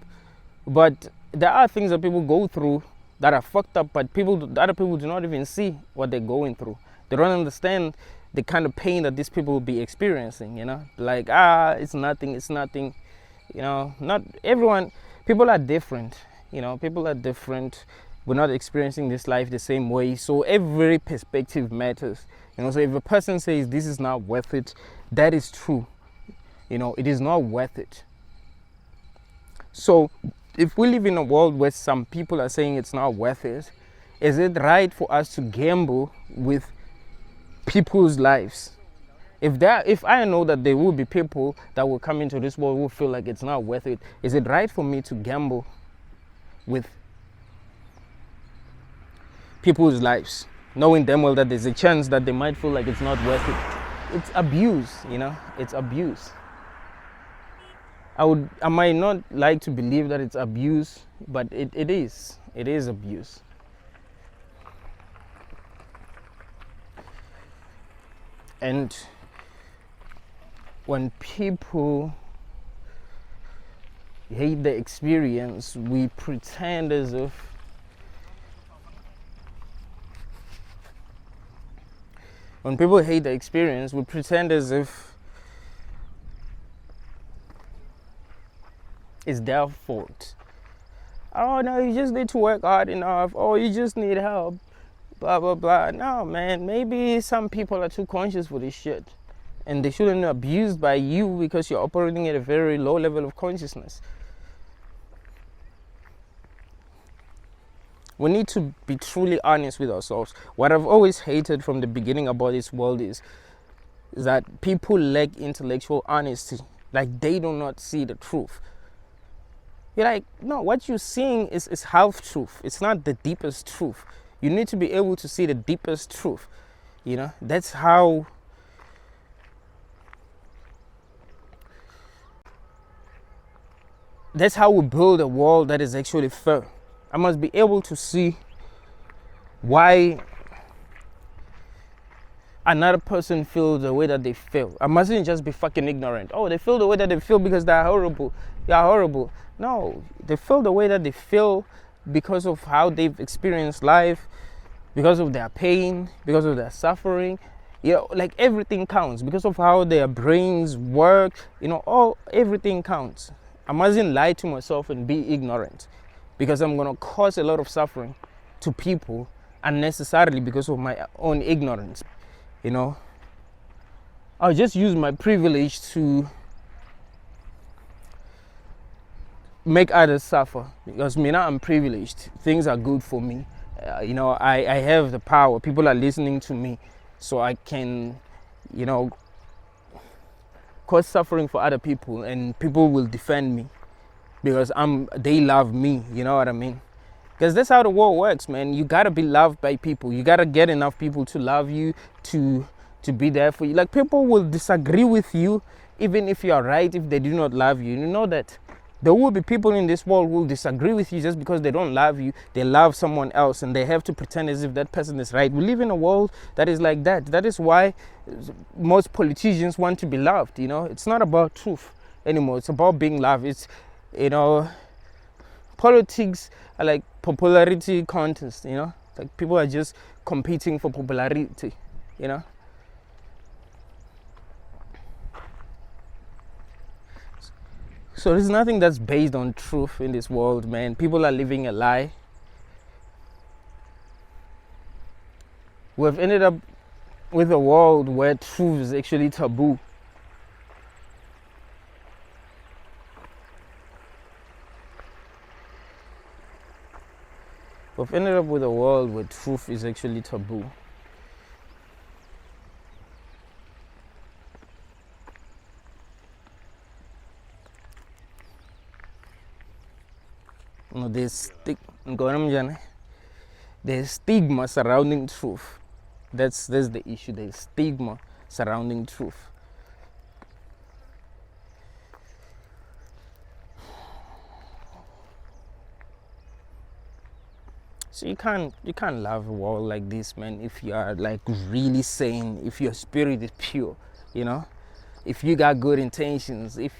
But there are things that people go through that are fucked up, but other people do not even see what they're going through. They don't understand the kind of pain that these people will be experiencing, you know? Like, it's nothing. You know, not everyone, people are different, you know, people are different. We're not experiencing this life the same way. So every perspective matters. You know, so if a person says this is not worth it, that is true. You know, it is not worth it. So if we live in a world where some people are saying it's not worth it, is it right for us to gamble with people's lives? If I know that there will be people that will come into this world who feel like it's not worth it, is it right for me to gamble with people's lives, knowing damn well that there's a chance that they might feel like it's not worth it? It's abuse, you know, it's abuse. I might not like to believe that it's abuse, but it is abuse. And when people hate the experience, we pretend as if when people hate the experience, we pretend as if it's their fault. Oh no, you just need to work hard enough. Oh, you just need help. Blah blah blah. No, man, maybe some people are too conscious for this shit, and they shouldn't be abused by you because you're operating at a very low level of consciousness. We need to be truly honest with ourselves. What I've always hated from the beginning about this world is that people lack intellectual honesty. Like, they do not see the truth. You're like, no, what you're seeing is half truth. It's not the deepest truth. You need to be able to see the deepest truth. You know, that's how we build a world that is actually fair. I must be able to see why another person feels the way that they feel. I mustn't just be fucking ignorant. Oh, they feel the way that they feel because they're horrible. They are horrible. No, they feel the way that they feel because of how they've experienced life, because of their pain, because of their suffering. You know, like everything counts because of how their brains work. You know, everything counts. I mustn't lie to myself and be ignorant, because I'm gonna cause a lot of suffering to people unnecessarily because of my own ignorance. You know, I'll just use my privilege to make others suffer, because me now I'm privileged. Things are good for me. You know, I have the power. People are listening to me, so I can, you know, cause suffering for other people, and people will defend me because they love me. You know what I mean? Because that's how the world works, man. You gotta be loved by people. You gotta get enough people to love you, to be there for you. Like, people will disagree with you even if you are right, if they do not love you. You know that there will be people in this world who will disagree with you just because they don't love you. They love someone else, and they have to pretend as if that person is right. We live in a world that is like that. That is why most politicians want to be loved. You know, it's not about truth anymore. It's about being loved. It's, you know, politics are like popularity contests. You know, like people are just competing for popularity. You know. So there's nothing that's based on truth in this world, man. People are living a lie. We've ended up with a world where truth is actually taboo. We've ended up with a world where truth is actually taboo. You know, there's stigma surrounding truth. That's the issue. There's stigma surrounding truth. So you can't love a world like this, man, if you are like really sane, if your spirit is pure, you know, if you got good intentions, if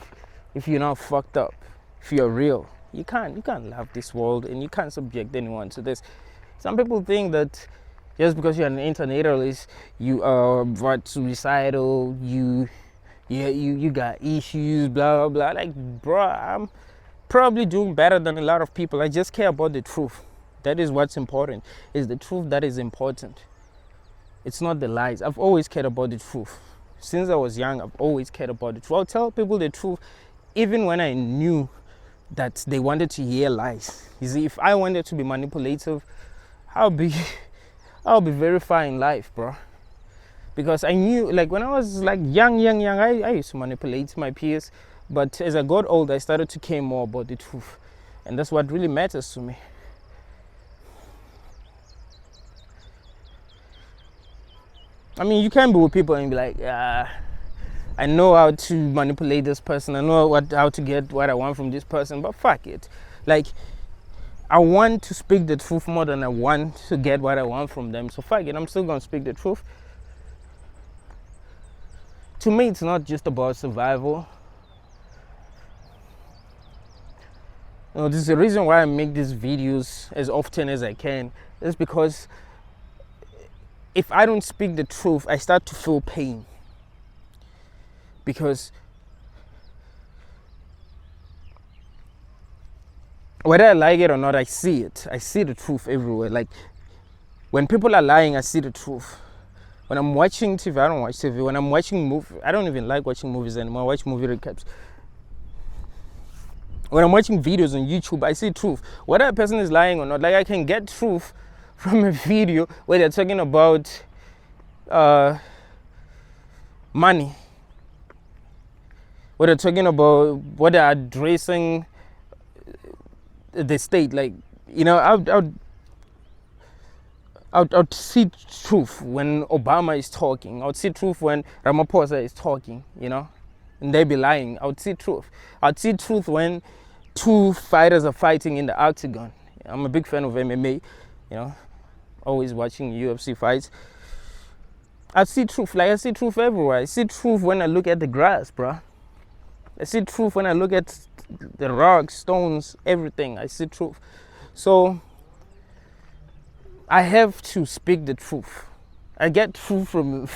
you're not fucked up, if you're real. You can't love this world, and you can't subject anyone to this. Some people think that just because you're an internationalist, you are suicidal, you got issues, blah blah blah. Like, bro, I'm probably doing better than a lot of people. I just care about the truth. That is what's important. It's the truth that is important. It's not the lies. I've always cared about the truth. Since I was young, I've always cared about the truth. I'll tell people the truth even when I knew that they wanted to hear lies. You see, if I wanted to be manipulative, I'll be very far in life, bro. Because I knew, like, when I was like young, I used to manipulate my peers. But as I got older, I started to care more about the truth. And that's what really matters to me. I mean, you can be with people and be like, I know how to manipulate this person. I know how to get what I want from this person, but fuck it. Like, I want to speak the truth more than I want to get what I want from them. So fuck it, I'm still gonna speak the truth. To me, it's not just about survival. You know, this is the reason why I make these videos as often as I can. It's because if I don't speak the truth, I start to feel pain. Because whether I like it or not, I see it. I see the truth everywhere. Like, when people are lying, I see the truth. When I'm watching TV, I don't watch TV. When I'm watching movies, I don't even like watching movies anymore. I watch movie recaps. When I'm watching videos on YouTube, I see truth. Whether a person is lying or not, like, I can get truth from a video where they're talking about money. Where they're talking about what they're addressing the state. Like, you know, I would see truth when Obama is talking. I would see truth when Ramaphosa is talking, you know, and they be lying. I would see truth. I would see truth when two fighters are fighting in the octagon. I'm a big fan of MMA, you know, always watching UFC fights. I see truth. Like, I see truth everywhere. I see truth when I look at the grass, bro. I see truth when I look at the rocks, stones, everything. I see truth. So I have to speak the truth. I get truth from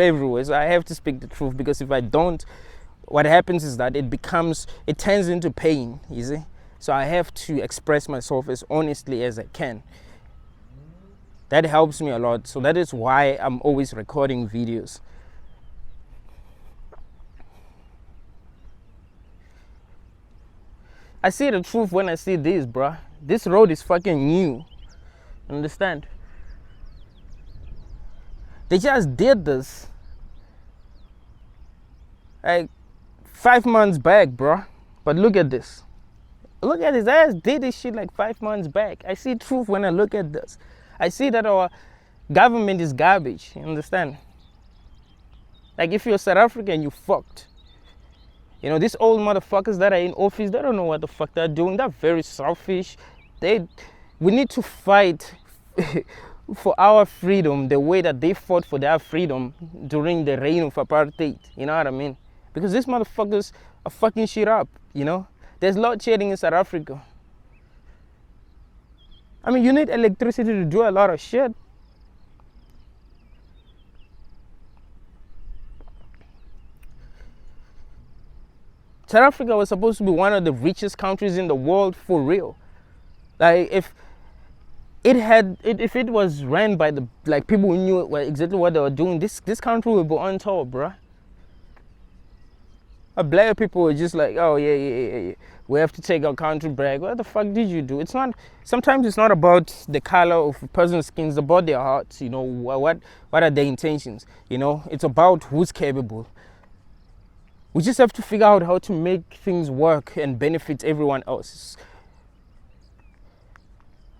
everywhere, so I have to speak the truth, because if I don't, what happens is that it turns into pain, you see. So I have to express myself as honestly as I can. That helps me a lot. So that is why I'm always recording videos. I see the truth when I see this, bruh. This road is fucking new. Understand? They just did this like 5 months back, bruh. But look at this. Look at this. I just did this shit like 5 months back. I see truth when I look at this. I see that our government is garbage. You understand? Like, if you're South African, you fucked. You know, these old motherfuckers that are in office, they don't know what the fuck they're doing. They're very selfish. We need to fight for our freedom the way that they fought for their freedom during the reign of apartheid. You know what I mean? Because these motherfuckers are fucking shit up, you know? There's load shedding in South Africa. I mean, you need electricity to do a lot of shit. South Africa was supposed to be one of the richest countries in the world, for real. Like, if it was ran by the people who knew exactly what they were doing, this country would be on top, bruh. Black people were just like, oh yeah, we have to take our country back. What the fuck did you do? Sometimes it's not about the color of a person's skin, it's about their hearts, you know. What are their intentions, you know? It's about who's capable. We just have to figure out how to make things work and benefit everyone else.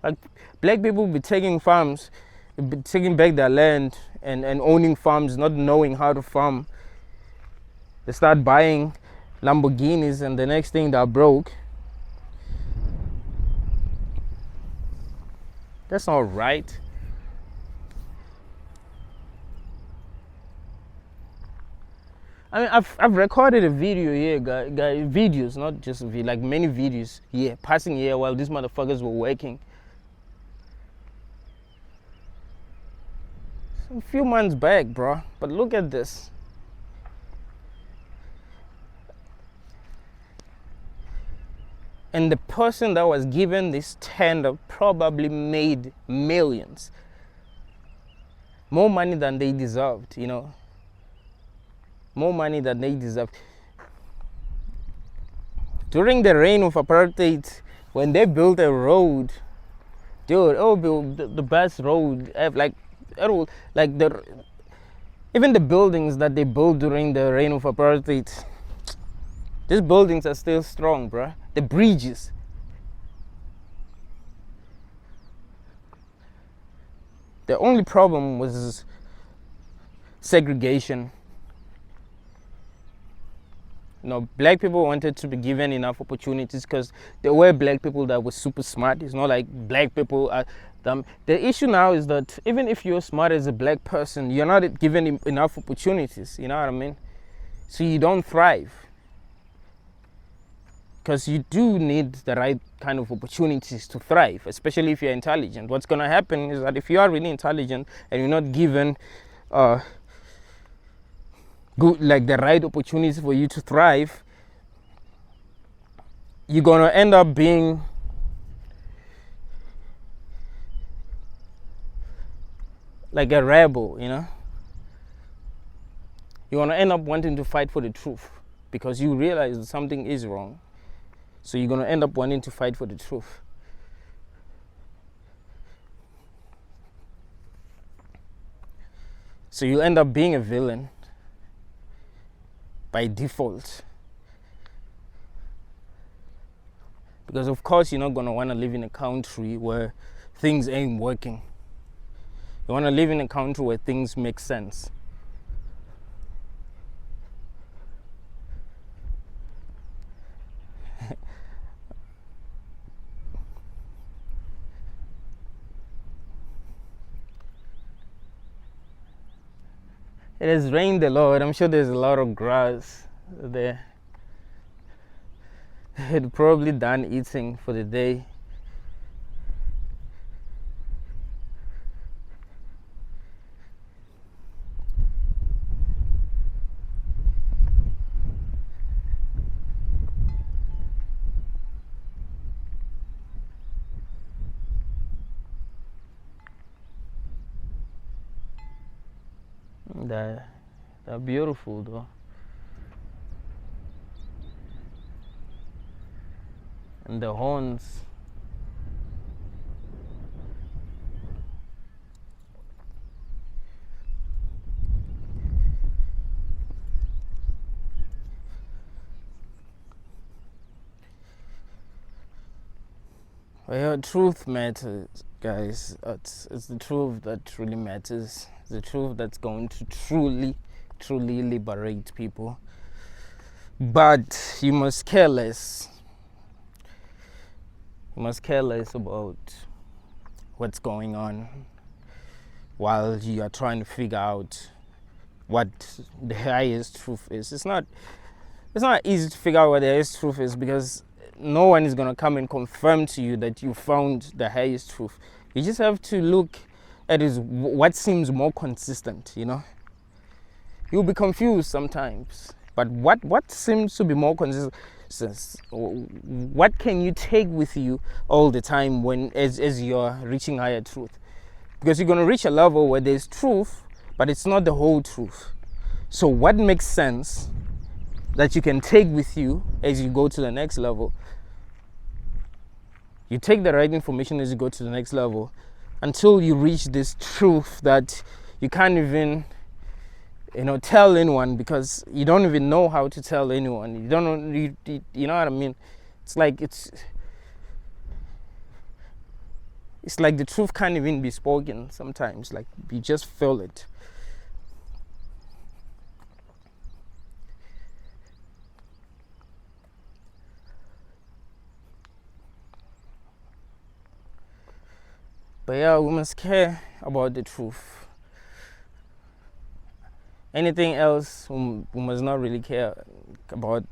Like, black people will be taking farms, be taking back their land and owning farms, not knowing how to farm. They start buying Lamborghinis, and the next thing they're broke. That's not right. I mean, I've recorded a video here, guys, videos, not just a video, like many videos here, passing here while these motherfuckers were working. A few months back, bro. But look at this. And the person that was given this tender probably made millions. More money than they deserved, you know. More money than they deserved. During the reign of apartheid, when they built a road, dude, it will be the best road ever. Even the buildings that they built during the reign of apartheid, these buildings are still strong, bruh. The bridges. The only problem was segregation. You know, black people wanted to be given enough opportunities because there were black people that were super smart. It's not like black people are dumb. The issue now is that even if you're smart as a black person, you're not given enough opportunities. You know what I mean? So you don't thrive. Because you do need the right kind of opportunities to thrive, especially if you're intelligent. What's going to happen is that if you are really intelligent and you're not given the right opportunities for you to thrive, you're going to end up being like a rebel, you know. You're going to end up wanting to fight for the truth because you realize that something is wrong. So you're going to end up wanting to fight for the truth. So you end up being a villain by default. Because of course you're not going to want to live in a country where things ain't working. You want to live in a country where things make sense. It has rained a lot. I'm sure there's a lot of grass there. They're probably done eating for the day. they're beautiful though. And the horns. Well, truth matters, guys. It's the truth that really matters. The truth that's going to truly liberate people. But you must care less. You must care less about what's going on while you are trying to figure out what the highest truth is. It's not easy to figure out what the highest truth is, because no one is going to come and confirm to you that you found the highest truth. You just have to look at what seems more consistent, you know. You'll be confused sometimes, but what seems to be more consistent? What can you take with you all the time as you're reaching higher truth? Because you're going to reach a level where there's truth, but it's not the whole truth. So what makes sense that you can take with you as you go to the next level? You take the right information as you go to the next level until you reach this truth that you can't even, tell anyone, because you don't even know how to tell anyone. You don't know, you know what I mean? It's like the truth can't even be spoken sometimes. Like, you just feel it. But yeah, we must care about the truth. Anything else, we must not really care about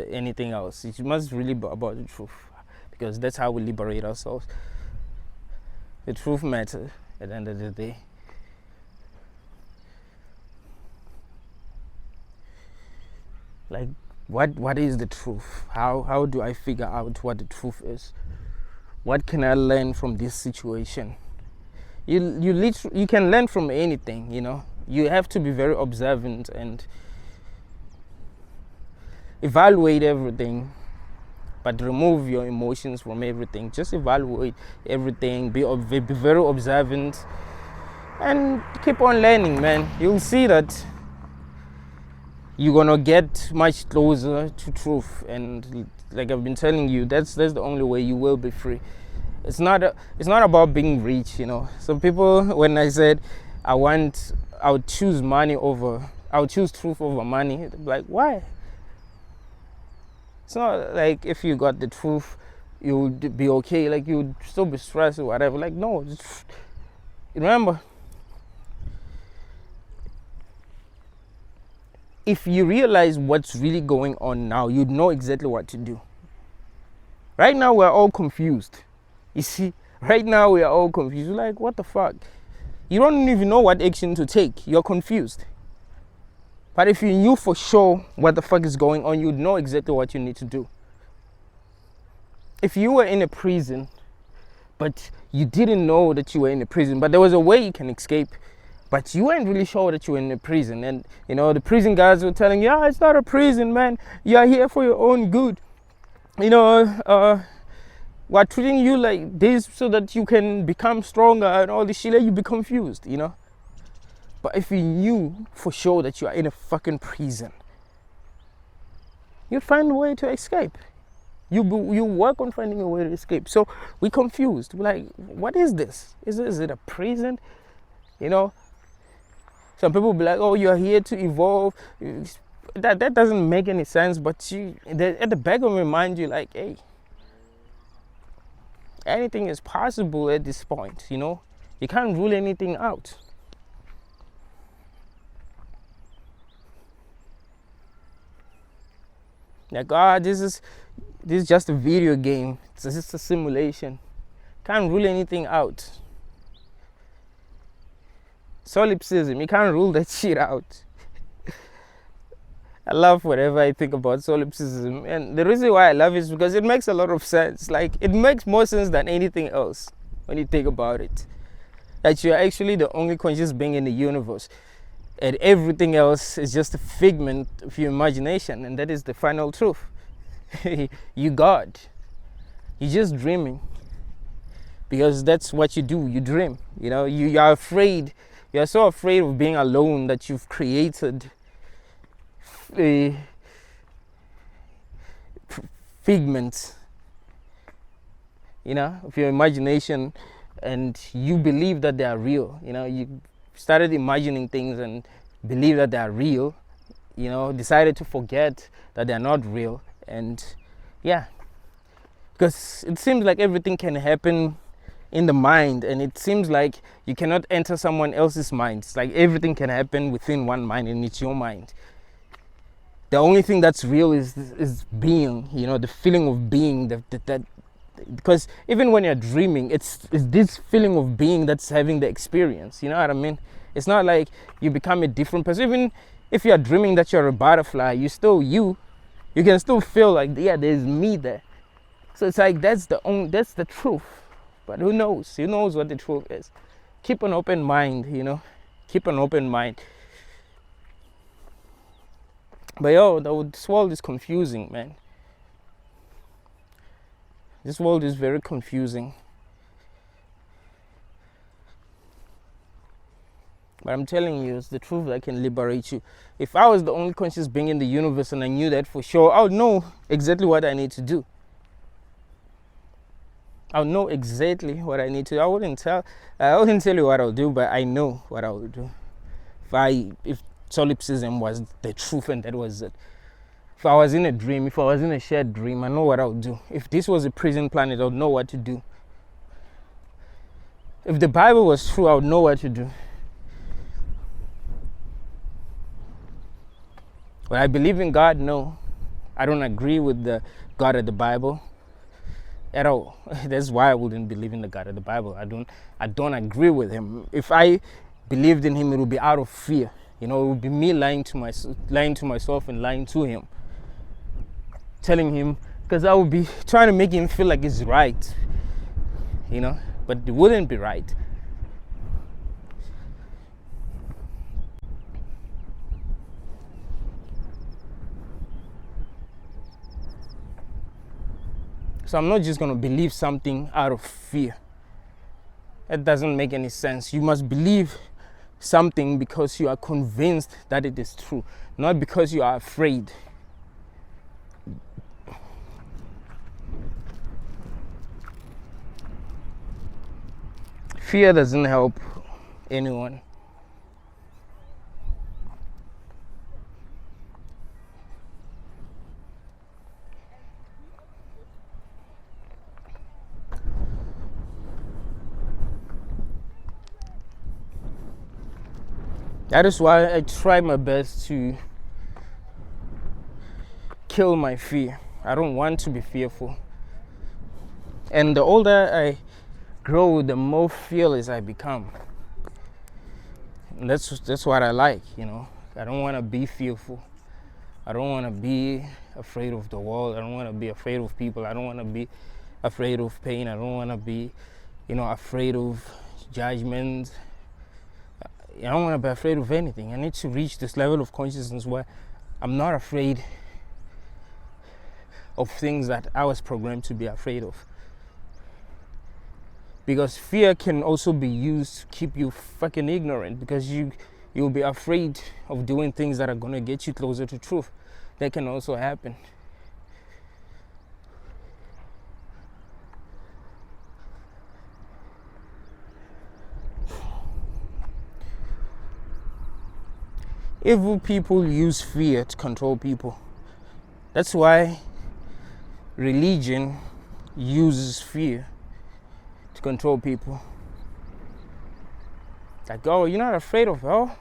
anything else. It must really be about the truth, because that's how we liberate ourselves. The truth matters at the end of the day. Like, what is the truth? How do I figure out what the truth is? What can I learn from this situation? You can learn from anything, you know. You have to be very observant and evaluate everything, but remove your emotions from everything. Just evaluate everything, be very observant, and keep on learning, man. You'll see that you're gonna get much closer to truth, and like I've been telling you, that's the only way you will be free. It's not about being rich, you know. Some people, when I said I would choose truth over money, like, why? It's not like if you got the truth, you would be okay, like you would still be stressed or whatever. Like, no, remember, if you realize what's really going on now, you'd know exactly what to do. Right now, we're all confused. You see, right now we are all confused. Like, what the fuck? You don't even know what action to take. You're confused. But if you knew for sure what the fuck is going on, you'd know exactly what you need to do. If you were in a prison, but you didn't know that you were in a prison, but there was a way you can escape, but you weren't really sure that you were in a prison, and the prison guards were telling you, yeah, it's not a prison, man. You're here for your own good. We're treating you like this so that you can become stronger and all this shit. You'd be confused, you know. But if you knew for sure that you are in a fucking prison, you'd find a way to escape. You work on finding a way to escape. So we're confused. We're like, what is this? Is it a prison? You know. Some people be like, oh, you're here to evolve. That doesn't make any sense. But at the back of your mind, you're like, hey, anything is possible at this point, you know. You can't rule anything out. Like, this is just a video game. It's just a simulation. Can't rule anything out. Solipsism, you can't rule that shit out. I love whatever I think about solipsism, and the reason why I love it is because it makes a lot of sense. Like, it makes more sense than anything else when you think about it. That you are actually the only conscious being in the universe. and everything else is just a figment of your imagination, and that is the final truth. You God. You're just dreaming, because that's what you do. You dream. You are afraid. You're so afraid of being alone that you've created a figment, of your imagination, and you believe that they are real. You started imagining things and believe that they are real. Decided to forget that they are not real, and yeah, because it seems like everything can happen in the mind, and it seems like you cannot enter someone else's mind. It's like everything can happen within one mind, and it's your mind. The only thing that's real is being, the feeling of being, that because even when you're dreaming, it's this feeling of being that's having the experience. You know what I mean? It's not like you become a different person. Even if you're dreaming that you're a butterfly, you're still you. You can still feel like, yeah, there's me there. So it's like that's the truth. But who knows? Who knows what the truth is? Keep an open mind, Keep an open mind. But this world is confusing, man. This world is very confusing. But I'm telling you, it's the truth that can liberate you. If I was the only conscious being in the universe and I knew that for sure, I would know exactly what I need to do. I would know exactly what I need to do. I wouldn't tell you what I'll do, but I know what I will do. If Solipsism was the truth and that was it. If I was in a dream, if I was in a shared dream, I know what I would do. If this was a prison planet, I would know what to do. If the Bible was true, I would know what to do. But I believe in God? No. I don't agree with the God of the Bible at all. That's why I wouldn't believe in the God of the Bible. I don't agree with him. If I believed in him, it would be out of fear. It would be me lying to myself and lying to him. Telling him, because I would be trying to make him feel like it's right. But it wouldn't be right. So I'm not just going to believe something out of fear. That doesn't make any sense. You must believe something because you are convinced that it is true, not because you are afraid. Fear doesn't help anyone. That is why I try my best to kill my fear. I don't want to be fearful. And the older I grow, the more fearless I become. And that's what I like, I don't want to be fearful. I don't want to be afraid of the world. I don't want to be afraid of people. I don't want to be afraid of pain. I don't want to be, afraid of judgment. I don't want to be afraid of anything. I need to reach this level of consciousness where I'm not afraid of things that I was programmed to be afraid of. Because fear can also be used to keep you fucking ignorant, because you'll be afraid of doing things that are going to get you closer to truth. That can also happen. Evil people use fear to control people. That's why religion uses fear to control people. Like, oh, you're not afraid of hell?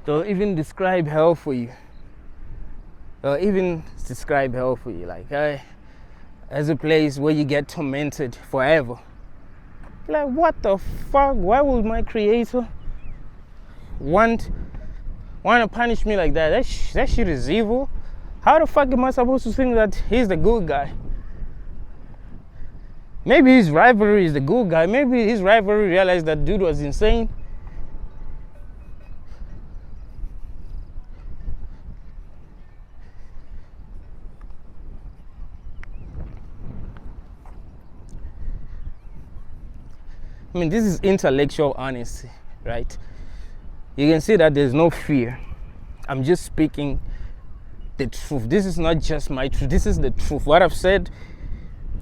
They'll even describe hell for you. Like, as a place where you get tormented forever. Like, what the fuck? Why would my creator want to punish me like that? That shit is evil. How the fuck am I supposed to think that he's the good guy? Maybe his rivalry is the good guy. Maybe his rivalry realized that dude was insane. I mean, this is intellectual honesty, right? You can see that there's no fear. I'm just speaking the truth. This is not just my truth. This is the truth. What I've said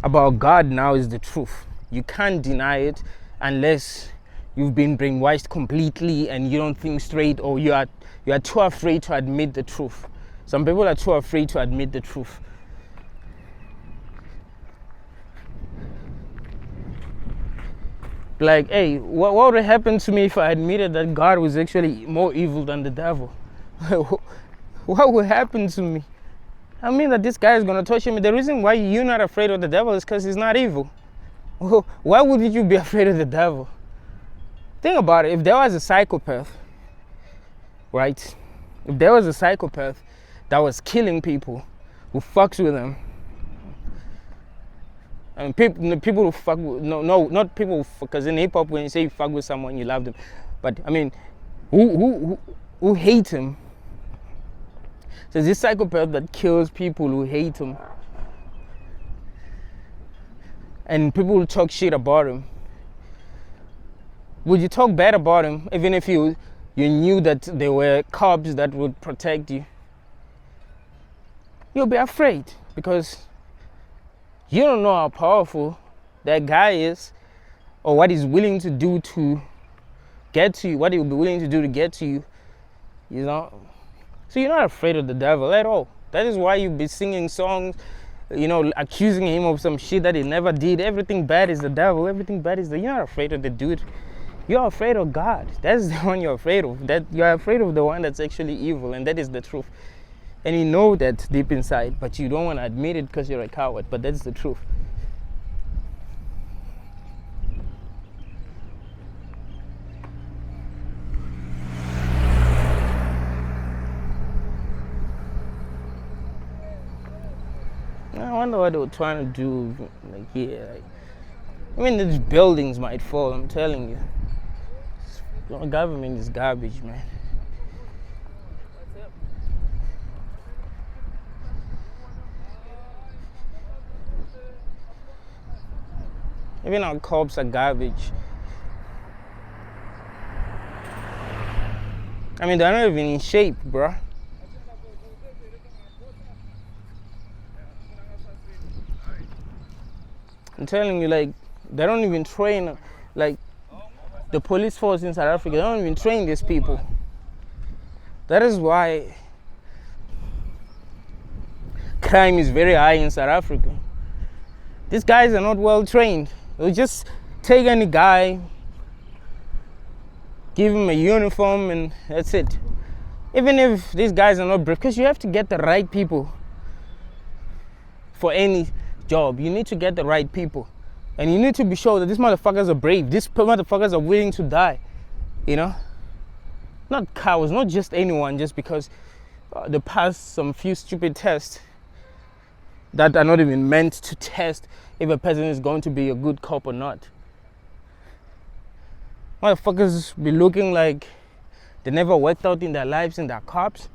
about God now is the truth. You can't deny it unless you've been brainwashed completely and you don't think straight, or you are too afraid to admit the truth. Some people are too afraid to admit the truth. Like, hey, what would happen to me if I admitted that God was actually more evil than the devil? What would happen to me? I mean that this guy is going to torture me. The reason why you're not afraid of the devil is because he's not evil. Why would you be afraid of the devil? Think about it. If there was a psychopath, right? If there was a psychopath that was killing people, who fucks with them, I mean, people who fuck with, no, not people, because in hip hop when you say you fuck with someone, you love them. But I mean, who hate him. So this psychopath that kills people who hate him, and people will talk shit about him. Would you talk bad about him even if you knew that there were cops that would protect you? You'll be afraid because you don't know how powerful that guy is, or what he's willing to do to get to you, what he'll be willing to do to get to you, you know? So you're not afraid of the devil at all. That is why you be singing songs, you know, accusing him of some shit that he never did. Everything bad is the devil, everything bad is you're not afraid of the dude. You're afraid of God. That's the one you're afraid of. That you're afraid of the one that's actually evil, and that is the truth. And you know that deep inside, but you don't want to admit it because you're a coward, but that's the truth. I wonder what they were trying to do, like here. Like, I mean, these buildings might fall, I'm telling you. The government is garbage, man. Even our cops are garbage. I mean, they're not even in shape, bruh. I'm telling you, like, they don't even train, like, the police force in South Africa, they don't even train these people. That is why crime is very high in South Africa. These guys are not well trained. They'll just take any guy, give him a uniform, and that's it. Even if these guys are not brave, because you have to get the right people for any job. You need to get the right people. And you need to be sure that these motherfuckers are brave. These motherfuckers are willing to die. You know? Not cowards, not just anyone, just because they passed some few stupid tests that are not even meant to test if a person is going to be a good cop or not. Motherfuckers be looking like they never worked out in their lives and they're cops.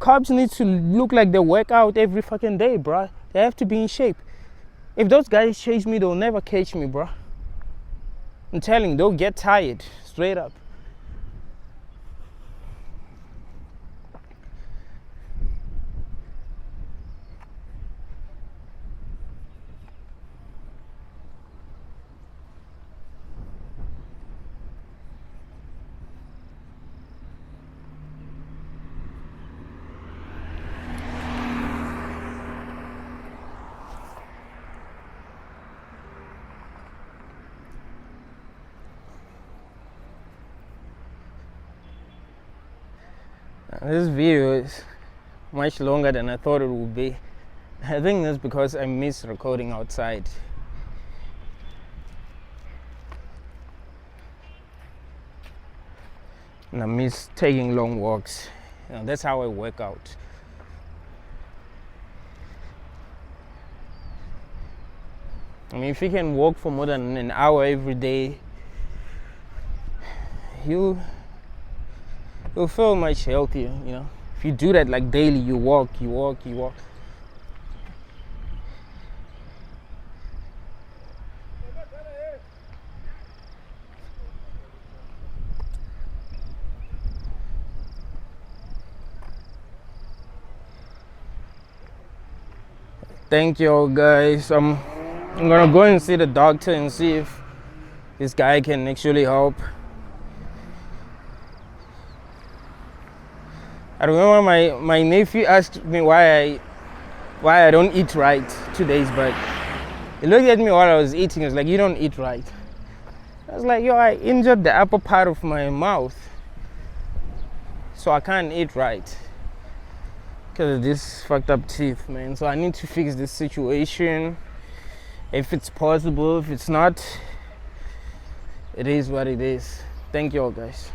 Cops need to look like they work out every fucking day, bro. They have to be in shape. If those guys chase me, they'll never catch me, bro. I'm telling you, they'll get tired, straight up. This video is much longer than I thought it would be. I think that's because I miss recording outside. And I miss taking long walks. You know, that's how I work out. I mean, if you can walk for more than an hour every day, you'll feel much healthier, you know. If you do that like daily, you walk. Thank you all, guys. I'm gonna go and see the doctor and see if this guy can actually help. I remember my nephew asked me why I don't eat right 2 days back. He looked at me while I was eating. He was like, "You don't eat right." I was like, "Yo, I injured the upper part of my mouth, so I can't eat right because of this fucked up teeth, man. So I need to fix this situation. If it's possible, if it's not, it is what it is." Thank you all, guys.